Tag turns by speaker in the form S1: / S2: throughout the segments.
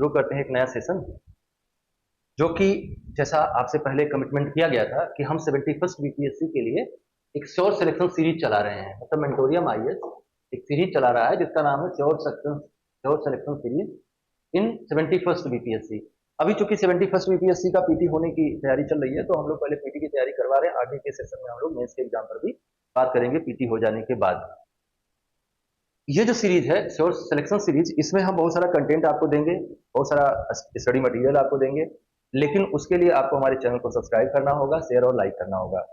S1: शुरू करते हैं एक नया सेशन, जो कि जैसा आपसे पहले कमिटमेंट किया गया था कि हम 71st बीपीएससी के लिए एक श्योर सिलेक्शन सीरीज चला रहे हैं। मतलब मेंटोरियम आईएएस एक सीरीज चला रहा है जिसका नाम है sure selection series in 71st BPSC. अभी चूंकि 71st बीपीएससी का पीटी होने की तैयारी चल रही है, तो हम लोग पहले पीटी की तैयारी करवा रहे हैं। आगे के सेशन में हम लोग मेंस के एग्जाम पर भी बात करेंगे पीटी हो जाने के बाद। ये जो सीरीज है श्योर सिलेक्शन सीरीज, इसमें हम बहुत सारा कंटेंट आपको देंगे, बहुत सारा स्टडी मटेरियल आपको देंगे, लेकिन उसके लिए आपको हमारे चैनल को सब्सक्राइब करना होगा, शेयर और लाइक करना होगा।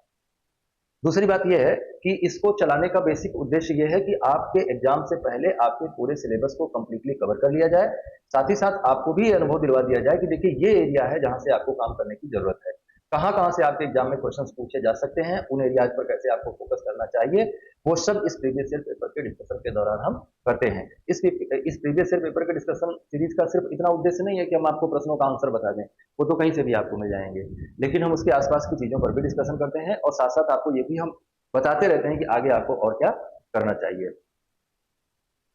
S1: दूसरी बात यह है कि इसको चलाने का बेसिक उद्देश्य यह है कि आपके एग्जाम से पहले आपके पूरे सिलेबस को कंप्लीटली कवर कर लिया जाए। साथ ही साथ आपको भी अनुभव दिलवा दिया जाए कि देखिए ये एरिया है जहां से आपको काम करने की जरूरत है, कहां कहां से आपके एग्जाम में क्वेश्चंस पूछे जा सकते हैं, उन एरियाज पर कैसे आपको फोकस करना चाहिए, वो सब इस प्रीवियस ईयर पेपर के डिस्कशन के दौरान हम करते हैं। इस प्रीवियस ईयर पेपर के डिस्कशन सीरीज का सिर्फ इतना उद्देश्य नहीं है कि हम आपको प्रश्नों का आंसर बता दें, वो तो कहीं से भी आपको मिल जाएंगे, लेकिन हम उसके आसपास की चीजों पर भी डिस्कशन करते हैं और साथ साथ आपको ये भी हम बताते रहते हैं कि आगे आपको और क्या करना चाहिए।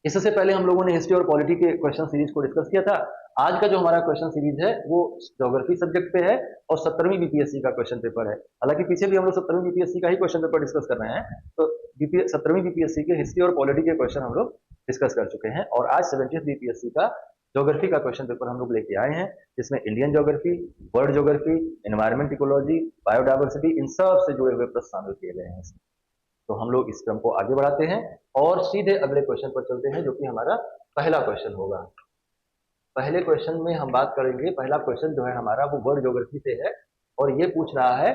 S1: इससे पहले हम लोगों ने हिस्ट्री और पॉलिटी के क्वेश्चन सीरीज को डिस्कस किया था। आज का जो हमारा क्वेश्चन सीरीज है वो ज्योग्राफी सब्जेक्ट पे है और 17वीं बीपीएससी का क्वेश्चन पेपर है। हालांकि पीछे भी हम लोग 17वीं बीपीएससी का ही क्वेश्चन पेपर डिस्कस कर रहे हैं, तो 17वीं बीपीएससी के हिस्ट्री और पॉलिटी के क्वेश्चन हम लोग डिस्कस कर चुके हैं और आज 70th बीपीएससी का ज्योग्राफी का क्वेश्चन पेपर हम लोग लेके आए हैं, जिसमें Indian geography, world geography, environment ecology, biodiversity, इन सब से जुड़े हुए प्रश्न शामिल किए गए हैं। तो हम लोग इस क्रम को आगे बढ़ाते हैं और सीधे अगले क्वेश्चन पर चलते हैं, जो कि हमारा पहला क्वेश्चन होगा। पहले क्वेश्चन में हम बात करेंगे, पहला क्वेश्चन जो है हमारा वो वर्ल्ड ज्योग्राफी से है और ये पूछ रहा है,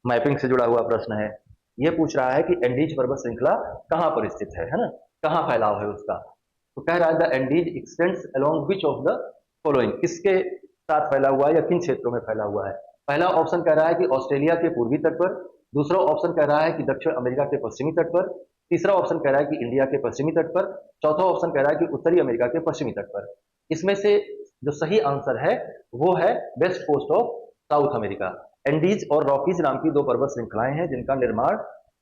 S1: मैपिंग से जुड़ा हुआ प्रश्न है। ये पूछ रहा है कि एंडीज पर्वत श्रृंखला कहां पर स्थित है ना, कहां फैलाव है उसका। तो कह रहा है the Andes x tends along which of the following, किसके साथ फैला हुआ है या किन क्षेत्रों में फैला हुआ है। पहला ऑप्शन कह रहा है कि ऑस्ट्रेलिया के पूर्वी तट पर, दूसरा ऑप्शन कह रहा है कि दक्षिण अमेरिका के पश्चिमी तट पर, तीसरा ऑप्शन कह रहा है कि इंडिया के पश्चिमी तट पर, चौथा ऑप्शन कह रहा है कि उत्तरी अमेरिका के पश्चिमी तट पर। इसमें से जो सही आंसर है वो है west coast of South America. Andes और रॉकीज नाम की दो पर्वत श्रृंखलाएं हैं जिनका निर्माण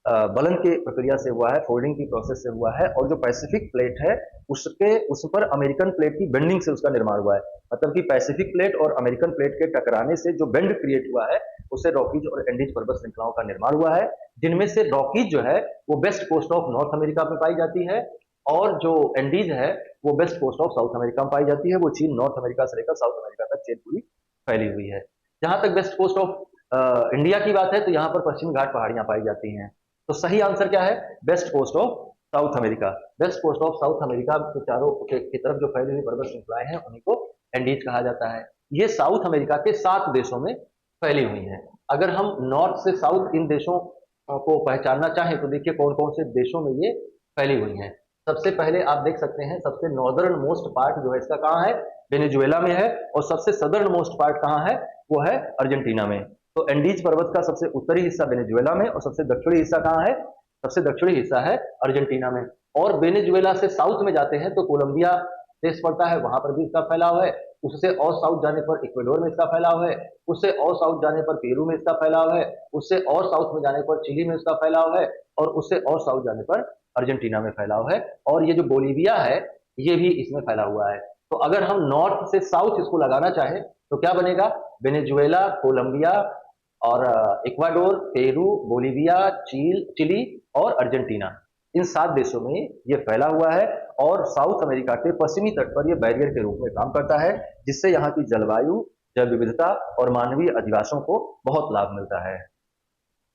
S1: बलन के प्रक्रिया से हुआ है, फोल्डिंग की प्रोसेस से हुआ है, और जो पैसिफिक प्लेट है उस पर अमेरिकन प्लेट की बेंडिंग से उसका निर्माण हुआ है। मतलब कि पैसिफिक प्लेट और अमेरिकन प्लेट के टकराने से जो बेंड क्रिएट हुआ है उससे रॉकीज और एंडीज पर्वत श्रृंखलाओं का निर्माण हुआ है, जिनमें से रॉकीज जो है वो west coast of North America में पाई जाती है और जो एंडीज है वो west coast of South America में पाई जाती है। वो चीन, नॉर्थ अमेरिका से लेकर साउथ अमेरिका तक चेन पूरी फैली हुई है। जहां तक वेस्ट कोस्ट ऑफ इंडिया की बात है तो यहाँ पर पश्चिमी घाट पहाड़ियां पाई जाती हैं। तो सही आंसर क्या है, west coast of South America. West coast of South America के चारों की तरफ जो फैली हुई पर्वत श्रृंखलाएं हैं उन्हीं को एंडीज कहा जाता है। ये साउथ अमेरिका के 7 देशों में फैली हुई हैं। अगर हम नॉर्थ से साउथ इन देशों को पहचानना चाहें तो देखिए कौन कौन से देशों में ये फैली हुई हैं। सबसे पहले आप देख सकते हैं सबसे नॉर्दर्न मोस्ट पार्ट जो है इसका कहाँ है, वेनेजुएला में है, और सबसे सदर्न मोस्ट पार्ट कहाँ है, वो है अर्जेंटीना में। तो एंडीज पर्वत का सबसे उत्तरी हिस्सा वेनेजुएला में और सबसे दक्षिणी हिस्सा कहाँ है, सबसे दक्षिणी हिस्सा है अर्जेंटीना में। और वेनेजुएला से साउथ में जाते हैं तो कोलंबिया देश पड़ता है, वहां पर भी इसका फैलाव है। उससे और साउथ जाने पर इक्वेडोर में इसका फैलाव है, उससे और साउथ जाने पर पेरू में इसका फैलाव है, उससे और साउथ में जाने पर चिली में इसका फैलाव है, और उससे और साउथ जाने पर अर्जेंटीना में फैलाव है। और ये जो बोलीविया है ये भी इसमें फैला हुआ है। तो अगर हम नॉर्थ से साउथ इसको लगाना चाहें तो क्या बनेगा, वेनेजुएला, कोलंबिया और इक्वाडोर, पेरू, बोलीविया, चिली और अर्जेंटीना, इन 7 देशों में ये फैला हुआ है। और साउथ अमेरिका के पश्चिमी तट पर यह बैरियर के रूप में काम करता है, जिससे यहाँ की जलवायु, जैव विविधता और मानवीय अधिवासों को बहुत लाभ मिलता है।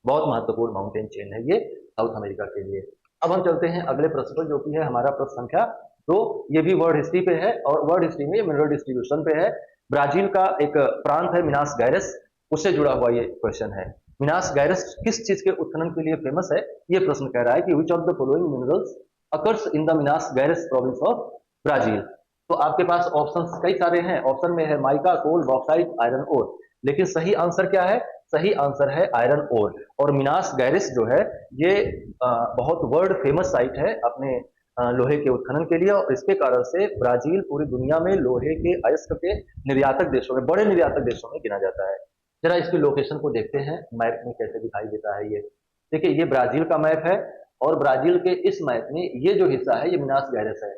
S1: बहुत महत्वपूर्ण माउंटेन चेन है ये साउथ अमेरिका के लिए। अब हम चलते हैं अगले प्रश्न पर, जो कि है हमारा प्रश्न संख्या 2। ये भी वर्ल्ड हिस्ट्री पे है और वर्ल्ड हिस्ट्री में मिनरल डिस्ट्रीब्यूशन पे है। ब्राजील का एक प्रांत है मिनास गैरस, उससे जुड़ा हुआ ये क्वेश्चन है। मिनास गैरस किस चीज के उत्खनन के लिए फेमस है, ये प्रश्न कह रहा है कि which of the following minerals occurs in the Minas Gerais province of Brazil. तो आपके पास ऑप्शंस कई सारे हैं। ऑप्शन में है माइका, कोल, बॉक्साइट, आयरन ओर, लेकिन सही आंसर क्या है, सही आंसर है आयरन ओर। और मिनास गैरिस जो है ये बहुत वर्ल्ड फेमस साइट है अपने लोहे के उत्खनन के लिए, और इसके कारण से ब्राजील पूरी दुनिया में लोहे के अयस्क के निर्यातक देशों में, बड़े निर्यातक देशों में गिना जाता है। जरा इसकी लोकेशन को देखते हैं मैप में कैसे दिखाई देता है। ये देखिए, ये ब्राजील का मैप है और ब्राजील के इस मैप में ये जो हिस्सा है ये मिनास गैरिस है।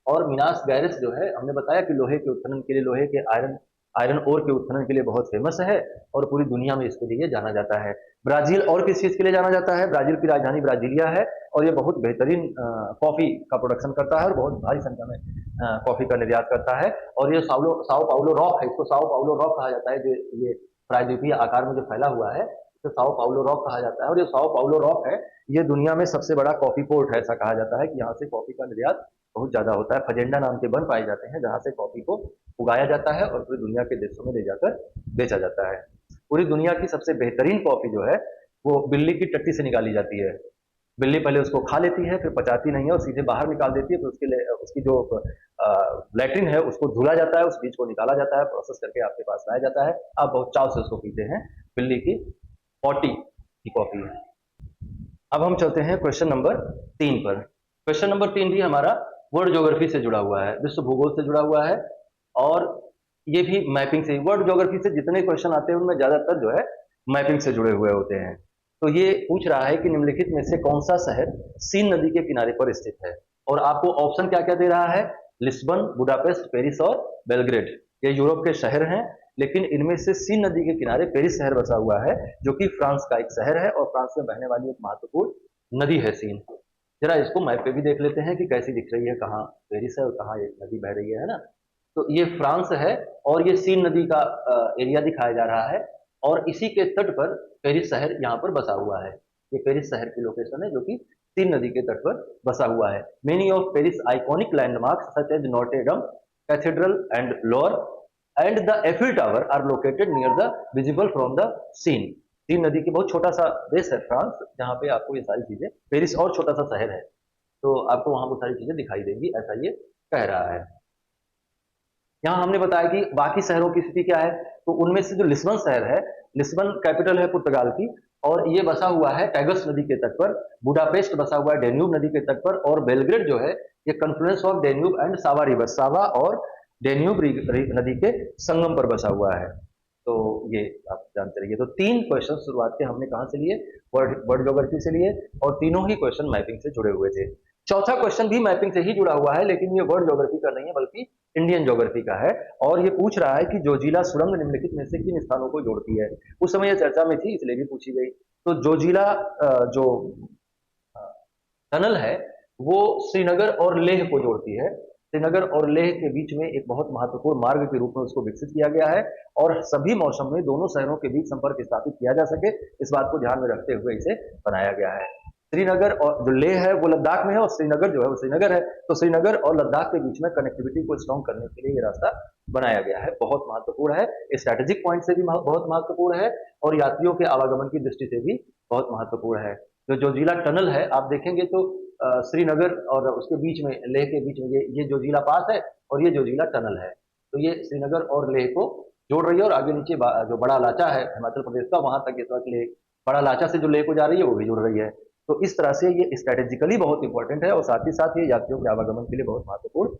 S1: और मिनास गैरिस जो है हमने बताया कि लोहे के उत्खनन के लिए, लोहे के आयरन आयरन ओर के उत्खनन के लिए बहुत फेमस है और पूरी दुनिया में इसके लिए जाना जाता है। ब्राजील और किस चीज के लिए जाना जाता है? ब्राजील की राजधानी ब्राजीलिया है और ये बहुत बेहतरीन कॉफी का प्रोडक्शन करता है और बहुत भारी संख्या में कॉफी का निर्यात करता है। और ये साओ पाउलो रॉक है, इसको साओ पाउलो रॉक कहा जाता है, जो ये प्रायद्वीपीय आकार में जो फैला हुआ है इसे साओ पाउलो रॉक कहा जाता है। और ये साओ पाउलो रॉक है, ये दुनिया में सबसे बड़ा कॉफी पोर्ट है, ऐसा कहा जाता है कि यहाँ से कॉफी का निर्यात बहुत ज्यादा होता है। फजेंडा नाम के वन पाए जाते हैं जहां से कॉफी को उगाया जाता है और पूरी दुनिया के देशों में ले जाकर बेचा जाता है। पूरी दुनिया की सबसे बेहतरीन कॉफी जो है वो बिल्ली की टट्टी से निकाली जाती है। बिल्ली पहले उसको खा लेती है, फिर पचाती नहीं है और सीधे बाहर निकाल देती है, फिर उसके लिए उसकी जो लैट्रिन है उसको धुला जाता है, उस बीज को निकाला जाता है, प्रोसेस करके आपके पास लाया जाता है। आप बहुत चाव से उसको पीते हैं, बिल्ली की पॉटी की कॉफी है। अब हम चलते हैं क्वेश्चन नंबर 3 पर। क्वेश्चन नंबर 3 भी हमारा वर्ल्ड ज्योग्राफी से जुड़ा हुआ है, विश्व भूगोल से जुड़ा हुआ है और ये भी मैपिंग से। वर्ल्ड ज्योग्राफी से जितने क्वेश्चन आते हैं उनमें ज्यादातर जो है मैपिंग से जुड़े हुए होते हैं। तो ये पूछ रहा है कि निम्नलिखित में से कौन सा शहर सीन नदी के किनारे पर स्थित है, और आपको ऑप्शन क्या क्या दे रहा है? लिस्बन, बुडापेस्ट, पेरिस और बेलग्रेड। ये यूरोप के शहर हैं, लेकिन इनमें से सीन नदी के किनारे पेरिस शहर बसा हुआ है, जो कि फ्रांस का एक शहर है और फ्रांस में बहने वाली एक महत्वपूर्ण नदी है सीन। जरा इसको मैप पे भी देख लेते हैं कि कैसी दिख रही है, कहाँ पेरिस है और कहाँ ये नदी बह रही है ना। तो ये फ्रांस है और ये सीन नदी का एरिया दिखाया जा रहा है और इसी के तट पर पेरिस शहर यहाँ पर बसा हुआ है। ये पेरिस शहर की लोकेशन है जो कि सीन नदी के तट पर बसा हुआ है। Many of Paris iconic landmarks such as Notre Dame cathedral and Louvre and the Eiffel tower are located near the visible from the Seine. Seine नदी की बहुत छोटा सा देश है फ्रांस, जहाँ पे आपको ये सारी चीजें, पेरिस और छोटा सा शहर है तो आपको वहां वो सारी चीजें दिखाई देंगी, ऐसा ये कह रहा है। यहाँ हमने बताया कि बाकी शहरों की स्थिति क्या है, तो उनमें से जो लिस्बन शहर है, लिस्बन कैपिटल है पुर्तगाल की और ये बसा हुआ है टैगस नदी के तट पर। बुडापेस्ट बसा हुआ है डेन्यूब नदी के तट पर और बेलग्रेड जो है ये कन्फ्लुएंस ऑफ डेन्यूब एंड सावा रिवर, सावा और डेन्यूब नदी के संगम पर बसा हुआ है। तो ये आप जानते रहिए। तो 3 क्वेश्चन शुरुआत के हमने कहां से लिए? वर्ल्ड ज्योग्राफी से लिए और तीनों ही क्वेश्चन मैपिंग से जुड़े हुए थे। चौथा क्वेश्चन भी मैपिंग से ही जुड़ा हुआ है, लेकिन ये वर्ल्ड ज्योग्राफी का नहीं है बल्कि इंडियन ज्योग्राफी का है और ये पूछ रहा है कि जोजिला सुरंग निम्नलिखित में से किन स्थानों को जोड़ती है। उस समय ये चर्चा में थी इसलिए भी पूछी गई। तो जोजिला जो टनल है वो श्रीनगर और लेह को जोड़ती है। श्रीनगर और लेह के बीच में एक बहुत महत्वपूर्ण मार्ग के रूप में उसको विकसित किया गया है और सभी मौसम में दोनों शहरों के बीच संपर्क स्थापित किया जा सके, इस बात को ध्यान में रखते हुए इसे बनाया गया है। श्रीनगर और जो लेह है वो लद्दाख में है और श्रीनगर जो है वो श्रीनगर है, तो श्रीनगर और लद्दाख के बीच में कनेक्टिविटी को स्ट्रॉन्ग करने के लिए ये रास्ता बनाया गया है। बहुत महत्वपूर्ण है, स्ट्रेटेजिक पॉइंट से भी बहुत महत्वपूर्ण है और यात्रियों के आवागमन की दृष्टि से भी बहुत महत्वपूर्ण है। जो जोजिला टनल है आप देखेंगे तो श्रीनगर और उसके बीच में, लेह के बीच में ये जोजिला पास है और ये जोजिला टनल है। तो ये श्रीनगर और लेह को जोड़ रही है और आगे नीचे जो बड़ा लाचा है हिमाचल प्रदेश का, वहां तक इस वक्त लेह, बड़ा लाचा से जो लेह को जा रही है वो भी जुड़ रही है। तो इस तरह से ये स्ट्रेटेजिकली बहुत इंपॉर्टेंट है और साथ ही साथ ये यात्रियों के आवागमन के लिए बहुत महत्वपूर्ण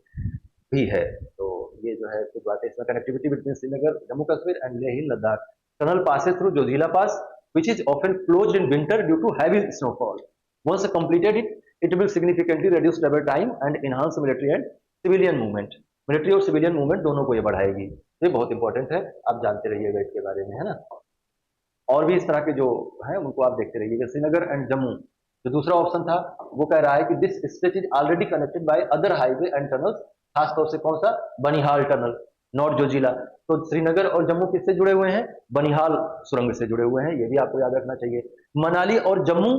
S1: भी है। तो ये जो है कुछ बातें इसमें, connectivity between Srinagar, Jammu Kashmir and Leh in Ladakh. Tunnel passes through Jojila Pass, which is often closed in winter due to heavy snowfall. Once completed it will significantly reduce travel time and enhance military and civilian movement. Military और civilian movement दोनों को ये बढ़ाएगी। ये बहुत important है, आप जानते रहिएगा इसके बारे में, है ना। और भी इस तरह के जो है उनको आप देखते रहिएगा। श्रीनगर एंड जम्मू जो दूसरा ऑप्शन था वो कह रहा है कि this stretch is already connected by other highway and tunnels, खासतौर से कौन सा? Banihal tunnel, north Zoji La. तो श्रीनगर और जम्मू किससे जुड़े हुए हैं? बनिहाल सुरंग से जुड़े हुए हैं, ये भी आपको याद रखना चाहिए। मनाली और जम्मू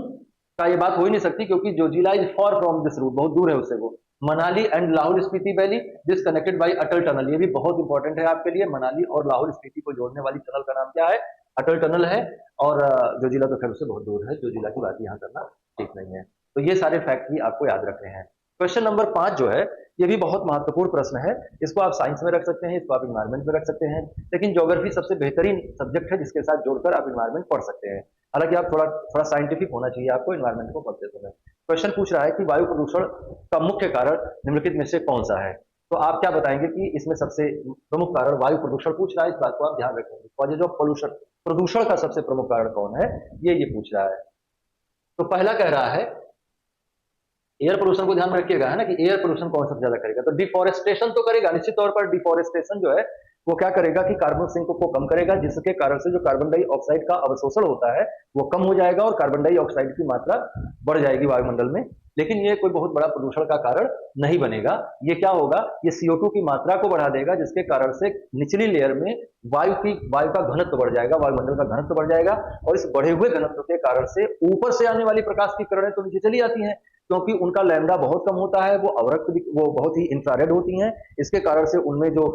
S1: का ये बात हो ही नहीं सकती क्योंकि Zojila is far from this route, बहुत दूर है उससे वो। Manali and Lahaul Spiti valley this connected by Atal tunnel, ये भी बहुत इंपॉर्टेंट है आपके लिए। मनाली और लाहौल स्पीति को जोड़ने वाली टनल का नाम क्या है? अटल टनल है। और जोजिला तो खैर उससे बहुत दूर है, जोजिला की बात यहाँ करना ठीक नहीं है। तो ये सारे फैक्ट भी आपको याद रखने हैं। क्वेश्चन नंबर 5 जो है ये भी बहुत महत्वपूर्ण प्रश्न है। इसको आप साइंस में रख सकते हैं, इसको आप इन्वायरमेंट में रख सकते हैं, लेकिन ज्योग्राफी सबसे बेहतरीन सब्जेक्ट है जिसके साथ जोड़कर आप इन्वायरमेंट पढ़ सकते हैं। हालांकि आप थोड़ा साइंटिफिक होना चाहिए आपको इन्वायरमेंट को पढ़ते समय। क्वेश्चन पूछ रहा है कि वायु प्रदूषण का मुख्य कारण निम्नलिखित में से कौन सा है? तो आप क्या बताएंगे कि इसमें सबसे प्रमुख कारण वायु प्रदूषण पूछ रहा है, इस बात को आप ध्यान रखेंगे। कॉजेज ऑफ पोल्यूशन, प्रदूषण का सबसे प्रमुख कारण कौन है, ये पूछ रहा है। तो पहला कह रहा है एयर पोल्यूशन को ध्यान में रखिएगा, है ना, कि एयर पोल्यूशन कौन सबसे ज्यादा करेगा, तो डिफोरेस्टेशन तो करेगा निश्चित तौर पर। डिफोरेस्टेशन जो है वो क्या करेगा कि कार्बन सिंक को कम करेगा, जिसके कारण से जो कार्बन डाइऑक्साइड का अवशोषण होता है वो कम हो जाएगा और कार्बन डाइऑक्साइड की मात्रा बढ़ जाएगी वायुमंडल में। लेकिन ये कोई बहुत बड़ा प्रदूषण का कारण नहीं बनेगा। ये क्या होगा, ये CO2 की मात्रा को बढ़ा देगा, जिसके कारण से निचली लेयर में वायु का घनत्व बढ़ जाएगा, वायुमंडल का घनत्व बढ़ जाएगा। और इस बढ़े हुए घनत्व के कारण से ऊपर से आने वाली प्रकाश की किरणें तो नीचे चली आती हैं, क्योंकि उनका लैम्डा बहुत कम होता है, वो अवरक्त वो बहुत ही इंफ्रारेड होती हैं। इसके कारण से उनमें जो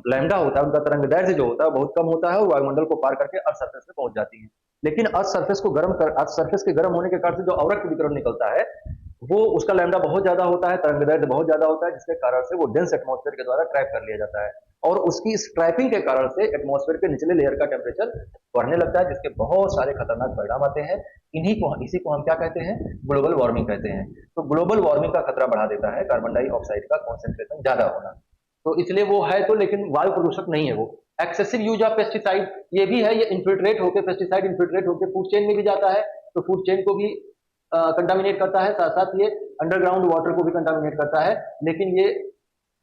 S1: लैम्डा होता है, उनका तरंग दैर्ध्य जो होता है बहुत कम होता है और वायुमंडल को पार करके अर्थ सरफेस पे पहुंच जाती है। लेकिन अर्थ सरफेस के गर्म होने के कारण से जो अवरक्त विकिरण निकलता है वो उसका लैम्डा बहुत ज्यादा होता है, तरंग दैर्ध्य बहुत ज्यादा होता है, जिसके कारण से वो डेंस एटमॉस्फेयर के द्वारा ट्रैप कर लिया जाता है। और उसकी इस ट्रैपिंग के कारण से एटमॉस्फेयर के निचले लेयर का टेम्परेचर बढ़ने लगता है, जिसके बहुत सारे खतरनाक परिणाम आते हैं। इसी को हम क्या कहते हैं, ग्लोबल वार्मिंग कहते हैं। तो ग्लोबल वार्मिंग का खतरा बढ़ा देता है कार्बन डाइऑक्साइड का कॉन्सेंट्रेशन ज्यादा होना। तो इसलिए वो है तो, लेकिन वायु प्रदूषक नहीं है वो। एक्सेसिव यूज ऑफ पेस्टिसाइड, ये भी है, ये इन्फिल्ट्रेट होकर, पेस्टिसाइड इन्फिल्ट्रेट होकर फूड चेन में भी जाता है, तो फूड चेन को भी कंटामिनेट करता है, साथ साथ ये अंडरग्राउंड वाटर को भी कंटामिनेट करता है। लेकिन ये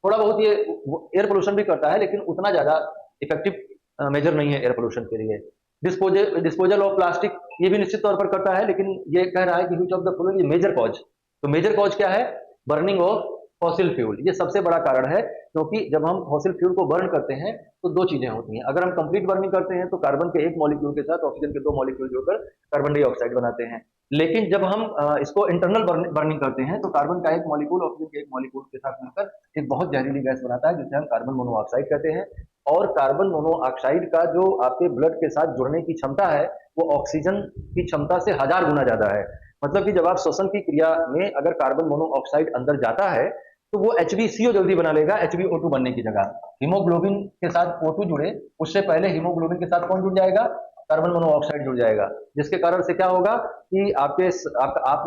S1: थोड़ा बहुत ये एयर पोल्यूशन भी करता है, लेकिन उतना ज्यादा इफेक्टिव मेजर नहीं है एयर पोल्यूशन के लिए। डिस्पोजल ऑफ प्लास्टिक, ये भी निश्चित तौर पर करता है, लेकिन ये कह रहा है कि which of the following major cause. तो मेजर कॉज क्या है, बर्निंग ऑफ फॉसिल फ्यूल, ये सबसे बड़ा कारण है। क्योंकि जब हम फॉसिल फ्यूल को बर्न करते हैं तो दो चीजें होती हैं। अगर हम कंप्लीट बर्निंग करते हैं तो कार्बन के एक मॉलिक्यूल के साथ ऑक्सीजन के दो मॉलिक्यूल जोड़कर कार्बन डाइऑक्साइड बनाते हैं। लेकिन जब हम इसको इंटरनल बर्निंग करते हैं तो कार्बन का एक मॉलिक्यूल ऑक्सीजन के एक मॉलिक्यूल के साथ मिलकर एक बहुत जहरीली गैस बनाता है, जिसे हम कार्बन मोनोऑक्साइड कहते हैं। और कार्बन मोनोऑक्साइड का जो आपके ब्लड के साथ जुड़ने की क्षमता है वो ऑक्सीजन की क्षमता से 1000 गुना ज्यादा है। मतलब कि जब आप श्वसन की क्रिया में अगर कार्बन मोनोऑक्साइड अंदर जाता है तो वो HbCO जल्दी बना लेगा HbO2 बनने की जगह। हीमोग्लोबिन के साथ O2 जुड़े उससे पहले हीमोग्लोबिन के साथ कौन जुड़ जाएगा, कार्बन मोनोऑक्साइड जुड़ जाएगा। जिसके कारण से क्या होगा कि आप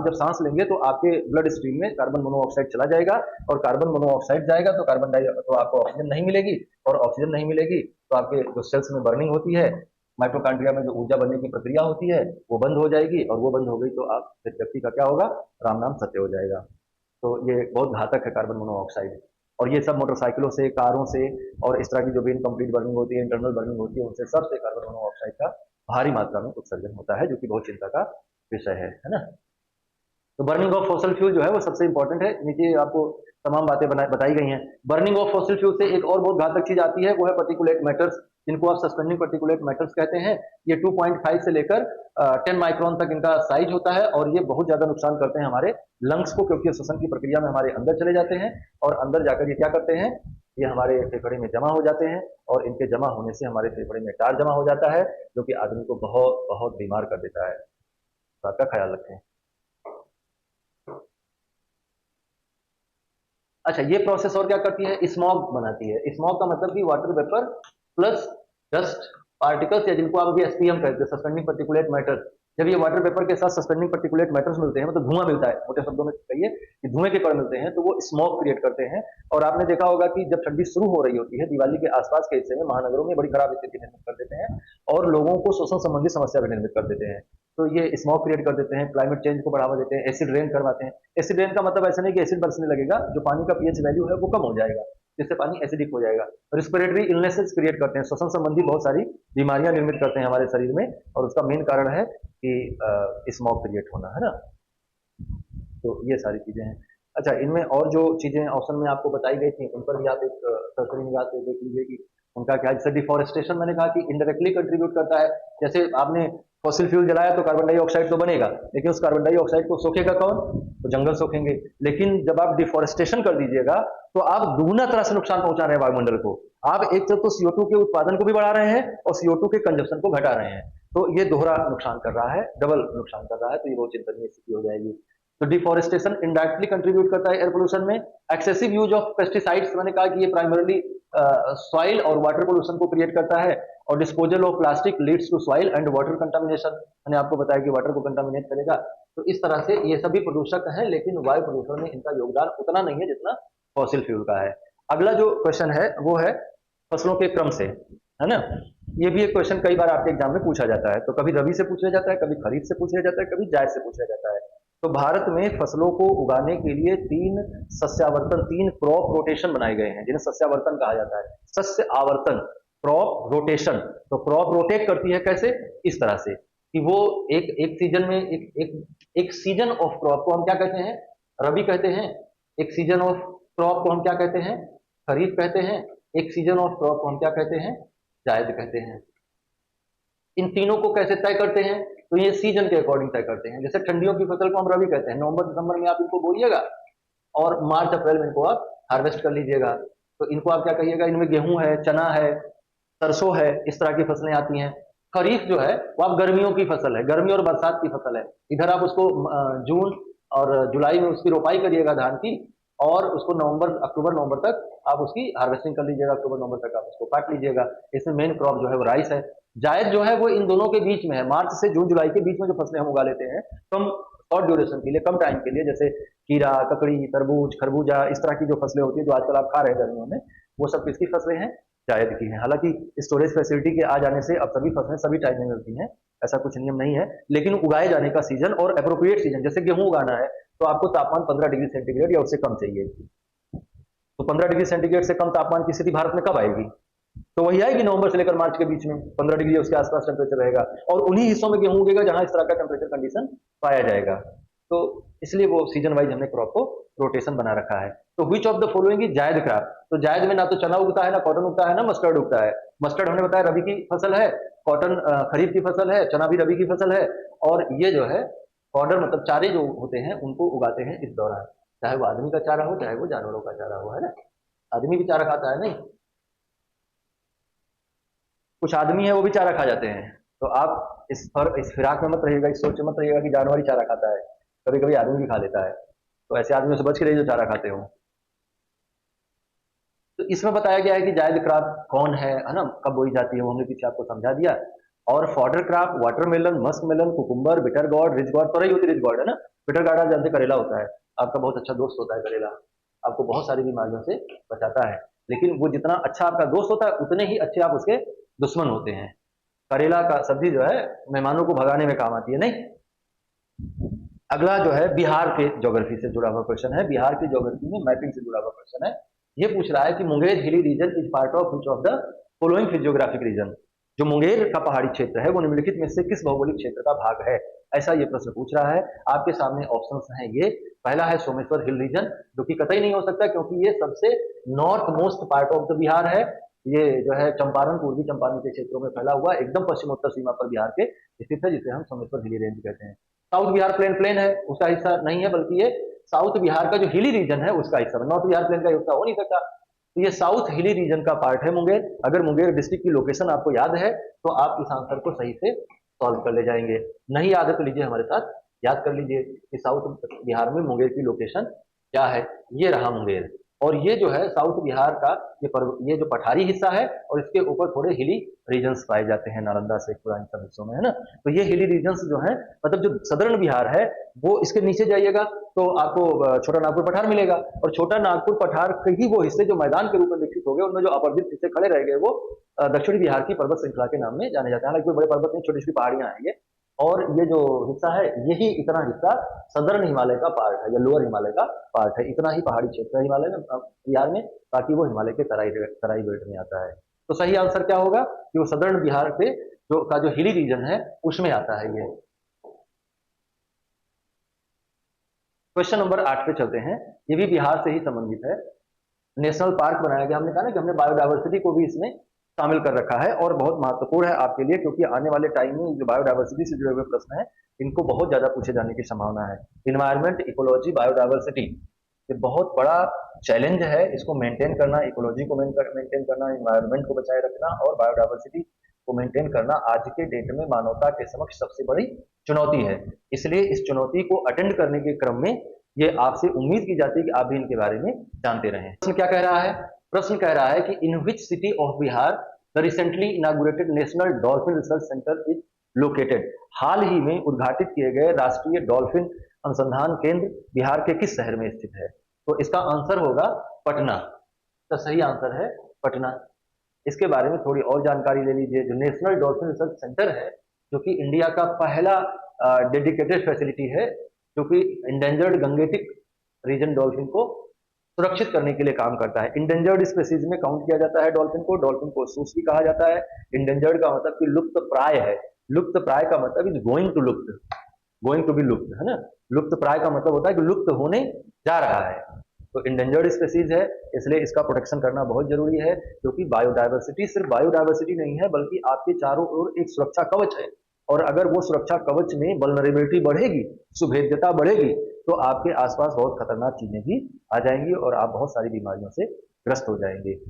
S1: जब सांस लेंगे तो आपके ब्लड स्ट्रीम में कार्बन मोनोऑक्साइड चला जाएगा, और कार्बन मोनोऑक्साइड जाएगा तो तो आपको ऑक्सीजन नहीं मिलेगी, और ऑक्सीजन नहीं मिलेगी तो आपके जो सेल्स में बर्निंग होती है, माइटोकॉन्ड्रिया में जो ऊर्जा बनने की प्रक्रिया होती है वो बंद हो जाएगी, और वो बंद हो गई तो आप व्यक्ति का क्या होगा, राम नाम सत्य हो जाएगा। तो ये बहुत घातक है कार्बन मोनोऑक्साइड। और ये सब मोटरसाइकिलों से, कारों से, और इस तरह की जो भी इनकम्प्लीट बर्निंग होती है, इंटरनल बर्निंग होती है, उनसे सबसे कार्बन मोनोऑक्साइड का भारी मात्रा में उत्सर्जन होता है, जो कि बहुत चिंता का विषय है ना। तो बर्निंग ऑफ फॉसिल फ्यूल जो है वो सबसे इंपॉर्टेंट है। नीचे आपको तमाम बातें बताई गई हैं। बर्निंग ऑफ फॉसिल फ्यूल से एक और बहुत घातक चीज आती है, वो है पर्टिकुलेट मैटर्स, जिनको आप सस्पेंडिंग पर्टिकुलेट मैटर्स कहते हैं। ये 2.5 से लेकर 10 माइक्रोन तक इनका साइज होता है, और ये बहुत ज्यादा नुकसान करते हैं हमारे लंग्स को, क्योंकि श्वसन की प्रक्रिया में हमारे अंदर चले जाते हैं, और अंदर जाकर ये क्या करते हैं, ये हमारे फेफड़े में जमा हो जाते हैं, और इनके जमा होने से हमारे फेफड़े में टार जमा हो जाता है, जो कि आदमी को बहुत बहुत बीमार कर देता है। तो आपका ख्याल रखें। अच्छा, ये प्रोसेस और क्या करती है, स्मॉग बनाती है। स्मॉग का मतलब कि water vapour plus dust particles, या जिनको आप अभी SPM कहते हैं, सस्पेंडिंग पर्टिकुलेट मैटर। जब ये वाटर वेपर के साथ सस्पेंडिंग पर्टिकुलेट मैटर्स मिलते हैं, मतलब धुआं मिलता है, मोटे शब्दों में कहिए कि धुएं के कण मिलते हैं, तो वो स्मॉग क्रिएट करते हैं। और आपने देखा होगा कि जब ठंडी शुरू हो रही होती है, दिवाली के आसपास के हिस्से में महानगरों में बड़ी खराब स्थिति निर्मित कर देते हैं, और लोगों को श्वसन संबंधी समस्या भी निर्मित कर देते हैं। तो ये स्मॉग क्रिएट कर देते हैं, क्लाइमेट चेंज को बढ़ावा देते हैं, एसिड रेन करवाते हैं। एसिड रेन का मतलब ऐसा नहीं कि एसिड बरसने लगेगा, जो पानी का pH वैल्यू है वो कम हो जाएगा, जिससे पानी एसिडिक हो जाएगा। रिस्पिरेटरी इलनेसेस क्रिएट करते हैं, श्वसन संबंधी बहुत सारी बीमारियां निर्मित करते हैं हमारे शरीर में, और उसका मेन कारण है कि स्मॉग क्रिएट होना, है ना। तो ये सारी चीजें हैं। अच्छा, इनमें और जो चीजें ऑप्शन में आपको बताई गई थी उन पर भी आप एक सरसरी निगाह से देख लीजिए कि उनका क्या। जैसे डिफॉरेस्टेशन मैंने कहा कि इनडायरेक्टली कंट्रीब्यूट करता है। जैसे आपने फॉसिल फ्यूल जलाया तो कार्बन डाइऑक्साइड तो बनेगा, लेकिन उस कार्बन डाइऑक्साइड को सोखेगा कौन, तो जंगल सोखेंगे। लेकिन जब आप डिफॉरेस्टेशन कर दीजिएगा तो आप दुगना तरह से नुकसान पहुंचा रहे हैं वायुमंडल को। आप एक तरफ तो CO2 के उत्पादन को भी बढ़ा रहे हैं और CO2 के कंजप्शन को घटा रहे हैं, तो ये दोहरा नुकसान कर रहा है, डबल नुकसान कर रहा है। तो ये बहुत चिंतनीय स्थिति हो जाएगी। तो डिफॉरेस्टेशन इनडायरेक्टली कंट्रीब्यूट करता है एयर पोल्यूशन में। एक्सेसिव यूज ऑफ पेस्टिसाइड्स, मैंने कहा कि ये प्राइमरली सॉइल और वाटर पोल्यूशन को क्रिएट करता है। और disposal of plastic leads to soil and water contamination, मैंने आपको बताया कि वाटर को कंटामिनेट करेगा। तो इस तरह से ये सभी प्रदूषक हैं, लेकिन वायु प्रदूषण में इनका योगदान उतना नहीं है जितना फॉसिल फ्यूल का है। अगला जो क्वेश्चन है वो है फसलों के क्रम से, है ना। ये भी एक क्वेश्चन कई बार आपके एग्जाम में पूछा जाता है। तो कभी रबी से पूछा जाता है, कभी खरीफ से पूछा जाता है, कभी जायद से पूछा जाता है। तो भारत में फसलों को उगाने के लिए तीन सस्यावर्तन, तीन क्रॉप रोटेशन बनाए गए हैं, जिन्हें सस्यावर्तन कहा जाता है। सस्य आवर्तन, क्रॉप रोटेशन। तो क्रॉप रोटेट करती है कैसे? इस तरह से कि वो एक सीजन में एक सीजन ऑफ क्रॉप को हम क्या कहते हैं? रबी कहते हैं। एक सीजन ऑफ क्रॉप को हम क्या कहते हैं? खरीफ कहते हैं। एक सीजन ऑफ क्रॉप को हम क्या कहते हैं? जायद कहते हैं। इन तीनों को कैसे तय करते हैं? तो ये सीजन के अकॉर्डिंग तय करते हैं। जैसे ठंडियों की फसल को हम रबी कहते हैं, नवंबर दिसंबर में आप इनको बोइएगा और मार्च अप्रैल में इनको आप हार्वेस्ट कर लीजिएगा। तो इनको आप क्या कहिएगा? इनमें गेहूं है, चना है, सरसों है, इस तरह की फसलें आती हैं। खरीफ जो है वो आप गर्मियों की फसल है, गर्मी और बरसात की फसल है। इधर आप उसको जून और जुलाई में उसकी रोपाई करिएगा धान की, और उसको नवंबर अक्टूबर नवंबर तक आप उसकी हार्वेस्टिंग कर लीजिएगा, अक्टूबर नवंबर तक आप उसको काट लीजिएगा। इसमें मेन क्रॉप जो है वो राइस है। जायद जो है वो इन दोनों के बीच में है, मार्च से जून जुलाई के बीच में जो फसलें हम उगा लेते हैं कम शॉर्ट ड्यूरेशन के लिए, कम टाइम के लिए, जैसे खीरा, ककड़ी, तरबूज, खरबूजा, इस तरह की जो फसलें होती है जो आजकल आप खा रहे हैं गर्मियों में, वो सब किसकी फसलें हैं? जायद की हैं। हालांकि स्टोरेज फैसिलिटी के आ जाने से अब सभी फसलें सभी टाइम में मिलती हैं, ऐसा कुछ नियम नहीं है, लेकिन उगाए जाने का सीजन और अप्रोप्रिएट सीजन, जैसे गेहूं उगाना है तो आपको तापमान 15 डिग्री सेंटीग्रेड या उससे कम चाहिए। तो 15 डिग्री सेंटीग्रेड से कम तापमान की स्थिति भारत में कब आएगी? तो वही आएगी नवंबर से लेकर मार्च के बीच में, 15 डिग्री उसके आसपास टेम्परेचर रहेगा, और उन्हीं हिस्सों में गेहूं उगेगा जहां इस तरह का टेम्परेचर कंडीशन पाया जाएगा। तो इसलिए वो सीजन वाइज हमने क्रॉप को रोटेशन बना रखा है। तो विच ऑफ द फॉलोइंग इज जायद क्रॉप? तो जायद में ना तो चना उगता है, ना कॉटन उगता है, ना मस्टर्ड उगता है। मस्टर्ड हमने बताया रबी की फसल है, कॉटन खरीफ की फसल है, चना भी रबी की फसल है, और ये जो है फॉडर मतलब चारे जो होते हैं उनको उगाते हैं इस दौरान, चाहे वो आदमी का चारा हो चाहे वो जानवरों का चारा हो, है ना। आदमी भी चारा खाता है नहीं, कुछ आदमी है वो भी चारा खा जाते हैं। तो आप इस फिराक में मत रहिएगा, इस सोच में मत रहिएगा कि जानवर ही चारा खाता है, कभी कभी आदमी भी खा लेता है। तो ऐसे आदमियों से बच के रहिए जो चारा खाते हो। तो इसमें बताया गया है कि जायद क्राप कौन है ना, कब बोई जाती है, वो हमने पीछे आपको समझा दिया। और fodder crop watermelon, musk melon, cucumber, bitter gourd, ridge gourd, तो रही होती रिच गॉर्ड है ना। बिटर गार्ड आप जानते करेला होता है, आपका बहुत अच्छा दोस्त होता है करेला, आपको बहुत सारी बीमारियों से बचाता है। लेकिन वो जितना अच्छा आपका दोस्त होता है उतने ही अच्छे आप उसके दुश्मन होते हैं। करेला का सब्जी जो है मेहमानों को भगाने में काम आती है नहीं। अगला जो है बिहार के ज्योग्राफी से जुड़ा हुआ क्वेश्चन है, बिहार की ज्योग्राफी में मैपिंग से जुड़ा हुआ क्वेश्चन है। ये पूछ रहा है कि Munger hilly region is part of which of the following physiographic region? जो मुंगेर का पहाड़ी क्षेत्र है वो निम्नलिखित में से किस भौगोलिक क्षेत्र का भाग है? ऐसा ये प्रश्न पूछ रहा है। आपके सामने ऑप्शंस हैं ये। पहला है सोमेश्वर हिल रीजन, जो कि कतई नहीं हो सकता क्योंकि ये सबसे north most part of the Bihar है। ये जो है चंपारण, पूर्वी चंपारण के क्षेत्रों में फैला हुआ एकदम पश्चिमोत्तर सीमा पर बिहार के स्थित है, जिसे हम सोमेश्वर हिली रेंज कहते हैं। साउथ बिहार प्लेन प्लेन है, उसका हिस्सा नहीं है, बल्कि ये साउथ बिहार का जो हिली रीजन है उसका हिस्सा, नॉर्थ बिहार प्लेन का हिस्सा हो नहीं सकता। तो ये साउथ हिली रीजन का पार्ट है मुंगेर। अगर मुंगेर डिस्ट्रिक्ट की लोकेशन आपको याद है तो आप इस आंसर को सही से सॉल्व कर ले जाएंगे। नहीं याद है तो लीजिए हमारे साथ याद कर लीजिए कि साउथ बिहार में मुंगेर की लोकेशन क्या है। ये रहा मुंगेर, और ये जो है साउथ बिहार का ये जो पठारी हिस्सा है, और इसके ऊपर थोड़े हिली रीजन्स पाए जाते हैं, नालंदा से पुरानी सब हिस्सों में, है ना। तो ये हिली रीजन्स जो है, मतलब जो सदर्न बिहार है, वो इसके नीचे जाइएगा तो आपको छोटा नागपुर पठार मिलेगा, और छोटा नागपुर पठार के ही वो हिस्से जो मैदान के रूप में विकसित हो गए, उनमें जो अपरदित हिस्से खड़े रह गए, वो दक्षिणी बिहार की पर्वत श्रृंखला के नाम में जाने जाते हैं। हालांकि कोई बड़े पर्वत नहीं, छोटी छोटी पहाड़ियां हैं ये। और ये जो हिस्सा है, यही इतना हिस्सा सदर्न हिमालय का पार्ट है या लोअर हिमालय का पार्ट है। इतना ही पहाड़ी क्षेत्र है हिमालय में, बिहार में, बाकी वो हिमालय के तराई बेल्ट में आता है। तो सही आंसर क्या होगा कि वो सदर्न बिहार के जो हिली रीजन है उसमें आता है ये। क्वेश्चन नंबर 8 पे चलते हैं। ये भी बिहार से ही संबंधित है। नेशनल पार्क बनाया गया, हमने कहा ना कि हमने बायोडायवर्सिटी को भी इसमें शामिल कर रखा है, और बहुत महत्वपूर्ण है आपके लिए, क्योंकि आने वाले टाइम में जो बायोडायवर्सिटी से जुड़े हुए प्रश्न हैं इनको बहुत ज्यादा पूछे जाने की संभावना है। इन्वायरमेंट, इकोलॉजी, बायोडायवर्सिटी, ये बहुत बड़ा चैलेंज है। इसको मेंटेन करना, इकोलॉजी को मेंटेन करना, इन्वायरमेंट को बचाए रखना और बायोडायवर्सिटी को मेंटेन करना आज के डेट में मानवता के समक्ष सबसे बड़ी चुनौती है। इसलिए इस चुनौती को अटेंड करने के क्रम में ये आपसे उम्मीद की जाती है कि आप भी इनके बारे में जानते रहें। प्रश्न क्या कह रहा है? प्रश्न कह रहा है कि in which city of Bihar the recently inaugurated national dolphin research centre is located? हाल ही में उद्घाटित किए गए राष्ट्रीय डॉल्फिन अनुसंधान केंद्र बिहार के किस शहर में स्थित है? तो इसका आंसर होगा पटना। तो सही आंसर है पटना। इसके बारे में थोड़ी और जानकारी ले लीजिए। जो नेशनल डॉल्फिन रिसर्च सेंटर है, जो कि इंडिया का पहला डेडिकेटेड फैसिलिटी है जो कि इंडेंजर्ड गंगेटिक रीजन डॉल्फिन को सुरक्षित करने के लिए काम करता है। इंडेंजर्ड स्पेसीज में काउंट किया जाता है डॉल्फिन को सूस भी कहा जाता है। इंडेंजर्ड का मतलब कि लुप्त प्राय है, लुप्त प्राय का मतलब इज गोइंग टू लुप्त, गोइंग टू बी लुप्त, है ना। लुप्त प्राय का मतलब होता है कि लुप्त होने जा रहा है। तो इंडेंजर्ड स्पेसीज है, इसलिए इसका प्रोटेक्शन करना बहुत जरूरी है, क्योंकि बायोडायवर्सिटी सिर्फ बायोडायवर्सिटी नहीं है, बल्कि आपके चारों ओर एक सुरक्षा कवच है। और अगर वो सुरक्षा कवच में वल्नरेबिलिटी बढ़ेगी, सुभेद्यता बढ़ेगी, तो आपके आसपास बहुत खतरनाक चीजें भी आ जाएंगी और आप बहुत सारी बीमारियों से ग्रस्त हो जाएंगे।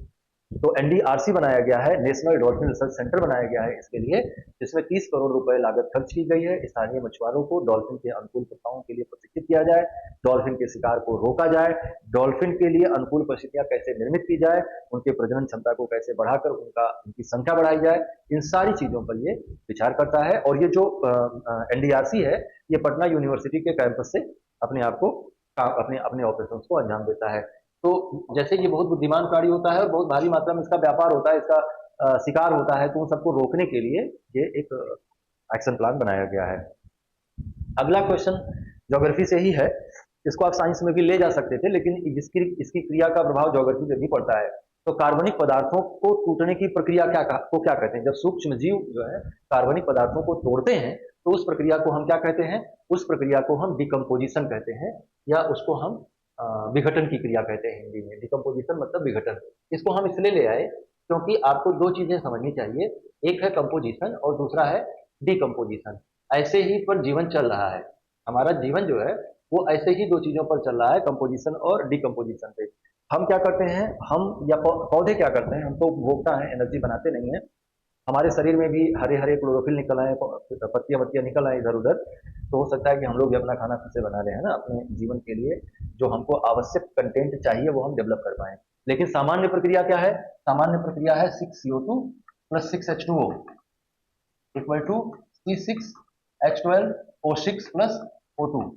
S1: तो एनडीआरसी बनाया गया है, नेशनल डॉल्फिन रिसर्च सेंटर बनाया गया है इसके लिए, जिसमें 30 करोड़ रुपए लागत खर्च की गई है। स्थानीय मछुआरों को डॉल्फिन के अनुकूल प्रथाओं के लिए प्रशिक्षित किया जाए, डॉल्फिन के शिकार को रोका जाए, डॉल्फिन के लिए अनुकूल परिस्थितियां कैसे निर्मित की जाए, उनके प्रजनन क्षमता को कैसे बढ़ाकर उनकी संख्या बढ़ाई जाए, इन सारी चीजों पर ये विचार करता है। और ये जो एनडीआरसी है, ये पटना यूनिवर्सिटी के कैंपस से अपने आप को अपने अपने ऑपरेशन को अंजाम देता है। तो जैसे ये बहुत बुद्धिमान प्राणी होता है और बहुत भारी मात्रा में इसका व्यापार होता है, इसका शिकार होता है, तो उन सबको रोकने के लिए ये एक एक्शन प्लान बनाया गया है। अगला क्वेश्चन ज्योग्राफी से ही है, इसको आप साइंस में भी ले जा सकते थे, लेकिन इसकी क्रिया का प्रभाव ज्योग्राफी पे भी पड़ता है। तो कार्बनिक पदार्थों को टूटने की प्रक्रिया क्या कहते हैं? जब सूक्ष्म जीव जो है कार्बनिक पदार्थों को तोड़ते हैं, तो उस प्रक्रिया को हम क्या कहते हैं? उस प्रक्रिया को हम डिकम्पोजिशन कहते हैं, या उसको हम विघटन की क्रिया कहते हैं हिंदी में। डिकम्पोजिशन मतलब विघटन। इसको हम इसलिए ले आए क्योंकि आपको दो चीजें समझनी चाहिए, एक है कंपोजिशन और दूसरा है डिकम्पोजिशन। ऐसे ही पर जीवन चल रहा है, हमारा जीवन जो है वो ऐसे ही दो चीजों पर चल रहा है, कंपोजिशन और डिकम्पोजिशन पे। हम क्या करते हैं, हम या पौधे क्या करते हैं, हम तो उपभोक्ता हैं, एनर्जी बनाते नहीं है। हमारे शरीर में भी हरे हरे क्लोरोफिल निकल आए, पत्तियां वत्तियां निकल आए इधर उधर, तो हो सकता है कि हम लोग भी अपना खाना खुद से बना रहे हैं ना, अपने जीवन के लिए जो हमको आवश्यक कंटेंट चाहिए वो हम डेवलप कर पाए। लेकिन सामान्य प्रक्रिया क्या है? सामान्य प्रक्रिया है 6CO2 plus 6H2O equal to C6H12O6 plus O2।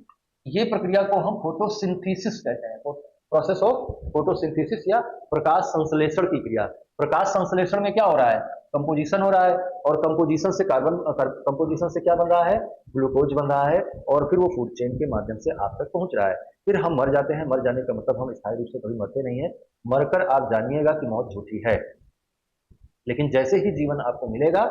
S1: ये प्रक्रिया को हम फोटोसिंथेसिस कहते हैं, प्रोसेस ऑफ फोटोसिंथेसिस या प्रकाश संश्लेषण की क्रिया। प्रकाश संश्लेषण में क्या हो रहा है? कंपोजिशन हो रहा है, और कंपोजिशन से कंपोजिशन से क्या बन रहा है? ग्लूकोज बन रहा है, और फिर वो फूड चेन के माध्यम से आप तक पहुंच रहा है। फिर हम मर जाते हैं। मर जाने का मतलब हम स्थायी रूप से कभी मरते नहीं है, मरकर आप जानिएगा कि मौत झूठी है। लेकिन जैसे ही जीवन आपको मिलेगा,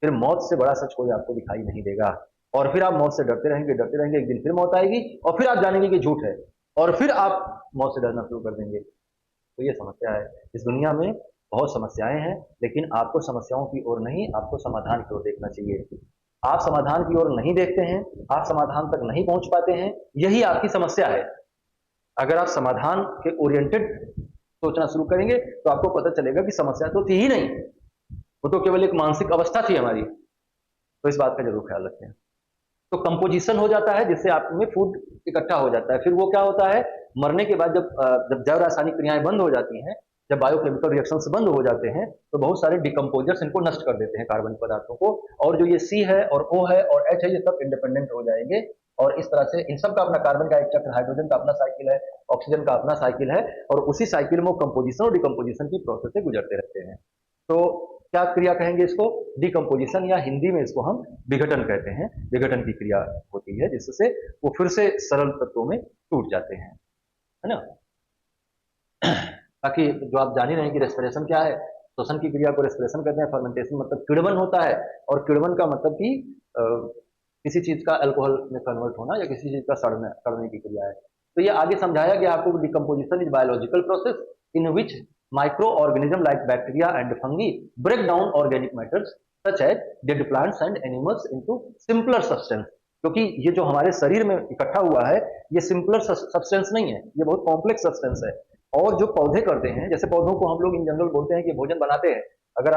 S1: फिर मौत से बड़ा सच कोई आपको दिखाई नहीं देगा, और फिर आप मौत से डरते रहेंगे, एक दिन फिर मौत आएगी और फिर आप जानेंगे कि झूठ है, और फिर आप मौत से डरना शुरू कर देंगे। तो ये समस्या है इस दुनिया में। बहुत समस्याएं हैं, लेकिन आपको समस्याओं की ओर नहीं, आपको समाधान की ओर देखना चाहिए। आप समाधान की ओर नहीं देखते हैं, आप समाधान तक नहीं पहुंच पाते हैं, यही आपकी समस्या है। अगर आप समाधान के ओरिएंटेड सोचना शुरू करेंगे, तो आपको पता चलेगा कि समस्या तो थी ही नहीं, वो तो केवल एक मानसिक अवस्था थी हमारी। तो इस बात का जरूर ख्याल रखें। तो कंपोजिशन हो जाता है, जिससे आप में फूड इकट्ठा हो जाता है। फिर वो क्या होता है, मरने के बाद जब जैव रासायनिक क्रियाएं बंद हो जाती हैं, जब बायोकेमिकल रिएक्शंस बंद हो जाते हैं, तो बहुत सारे डिकम्पोजर्स इनको नष्ट कर देते हैं कार्बनिक पदार्थों को, और जो ये सी है और ओ है और एच है, ये सब इंडिपेंडेंट हो जाएंगे। और इस तरह से इन सब का अपना कार्बन का एक चक्र, हाइड्रोजन का अपना साइकिल है, ऑक्सीजन का अपना साइकिल है, और उसी साइकिल में कंपोजिशन और डिकम्पोजिशन की प्रोसेस से गुजरते रहते हैं। तो क्या क्रिया कहेंगे इसको? डिकम्पोजिशन, या हिंदी में इसको हम विघटन कहते हैं। विघटन की क्रिया होती है जिससे वो फिर से सरल तत्वों में टूट जाते हैं, है ना। बाकी जो आप जान ही रहे हैं कि रेस्पिरेशन क्या है, श्वसन की क्रिया को रेस्पिरेशन कहते हैं। फर्मेंटेशन मतलब किण्वन होता है, और किण्वन का मतलब कि किसी चीज का अल्कोहल में कन्वर्ट होना, या किसी चीज का सड़ने की क्रिया है। तो ये आगे समझाया गया आपको। Decomposition is biological process in which micro organism like bacteria and fungi break down organic matters such as dead plants and animals into simpler substance. क्योंकि ये जो हमारे शरीर में इकट्ठा हुआ है, ये सिंपलर सब्सटेंस नहीं है, ये बहुत कॉम्प्लेक्स सब्सटेंस है। और जो पौधे करते हैं, जैसे पौधों को हम लोग इन जनरल बोलते हैं कि भोजन बनाते हैं। अगर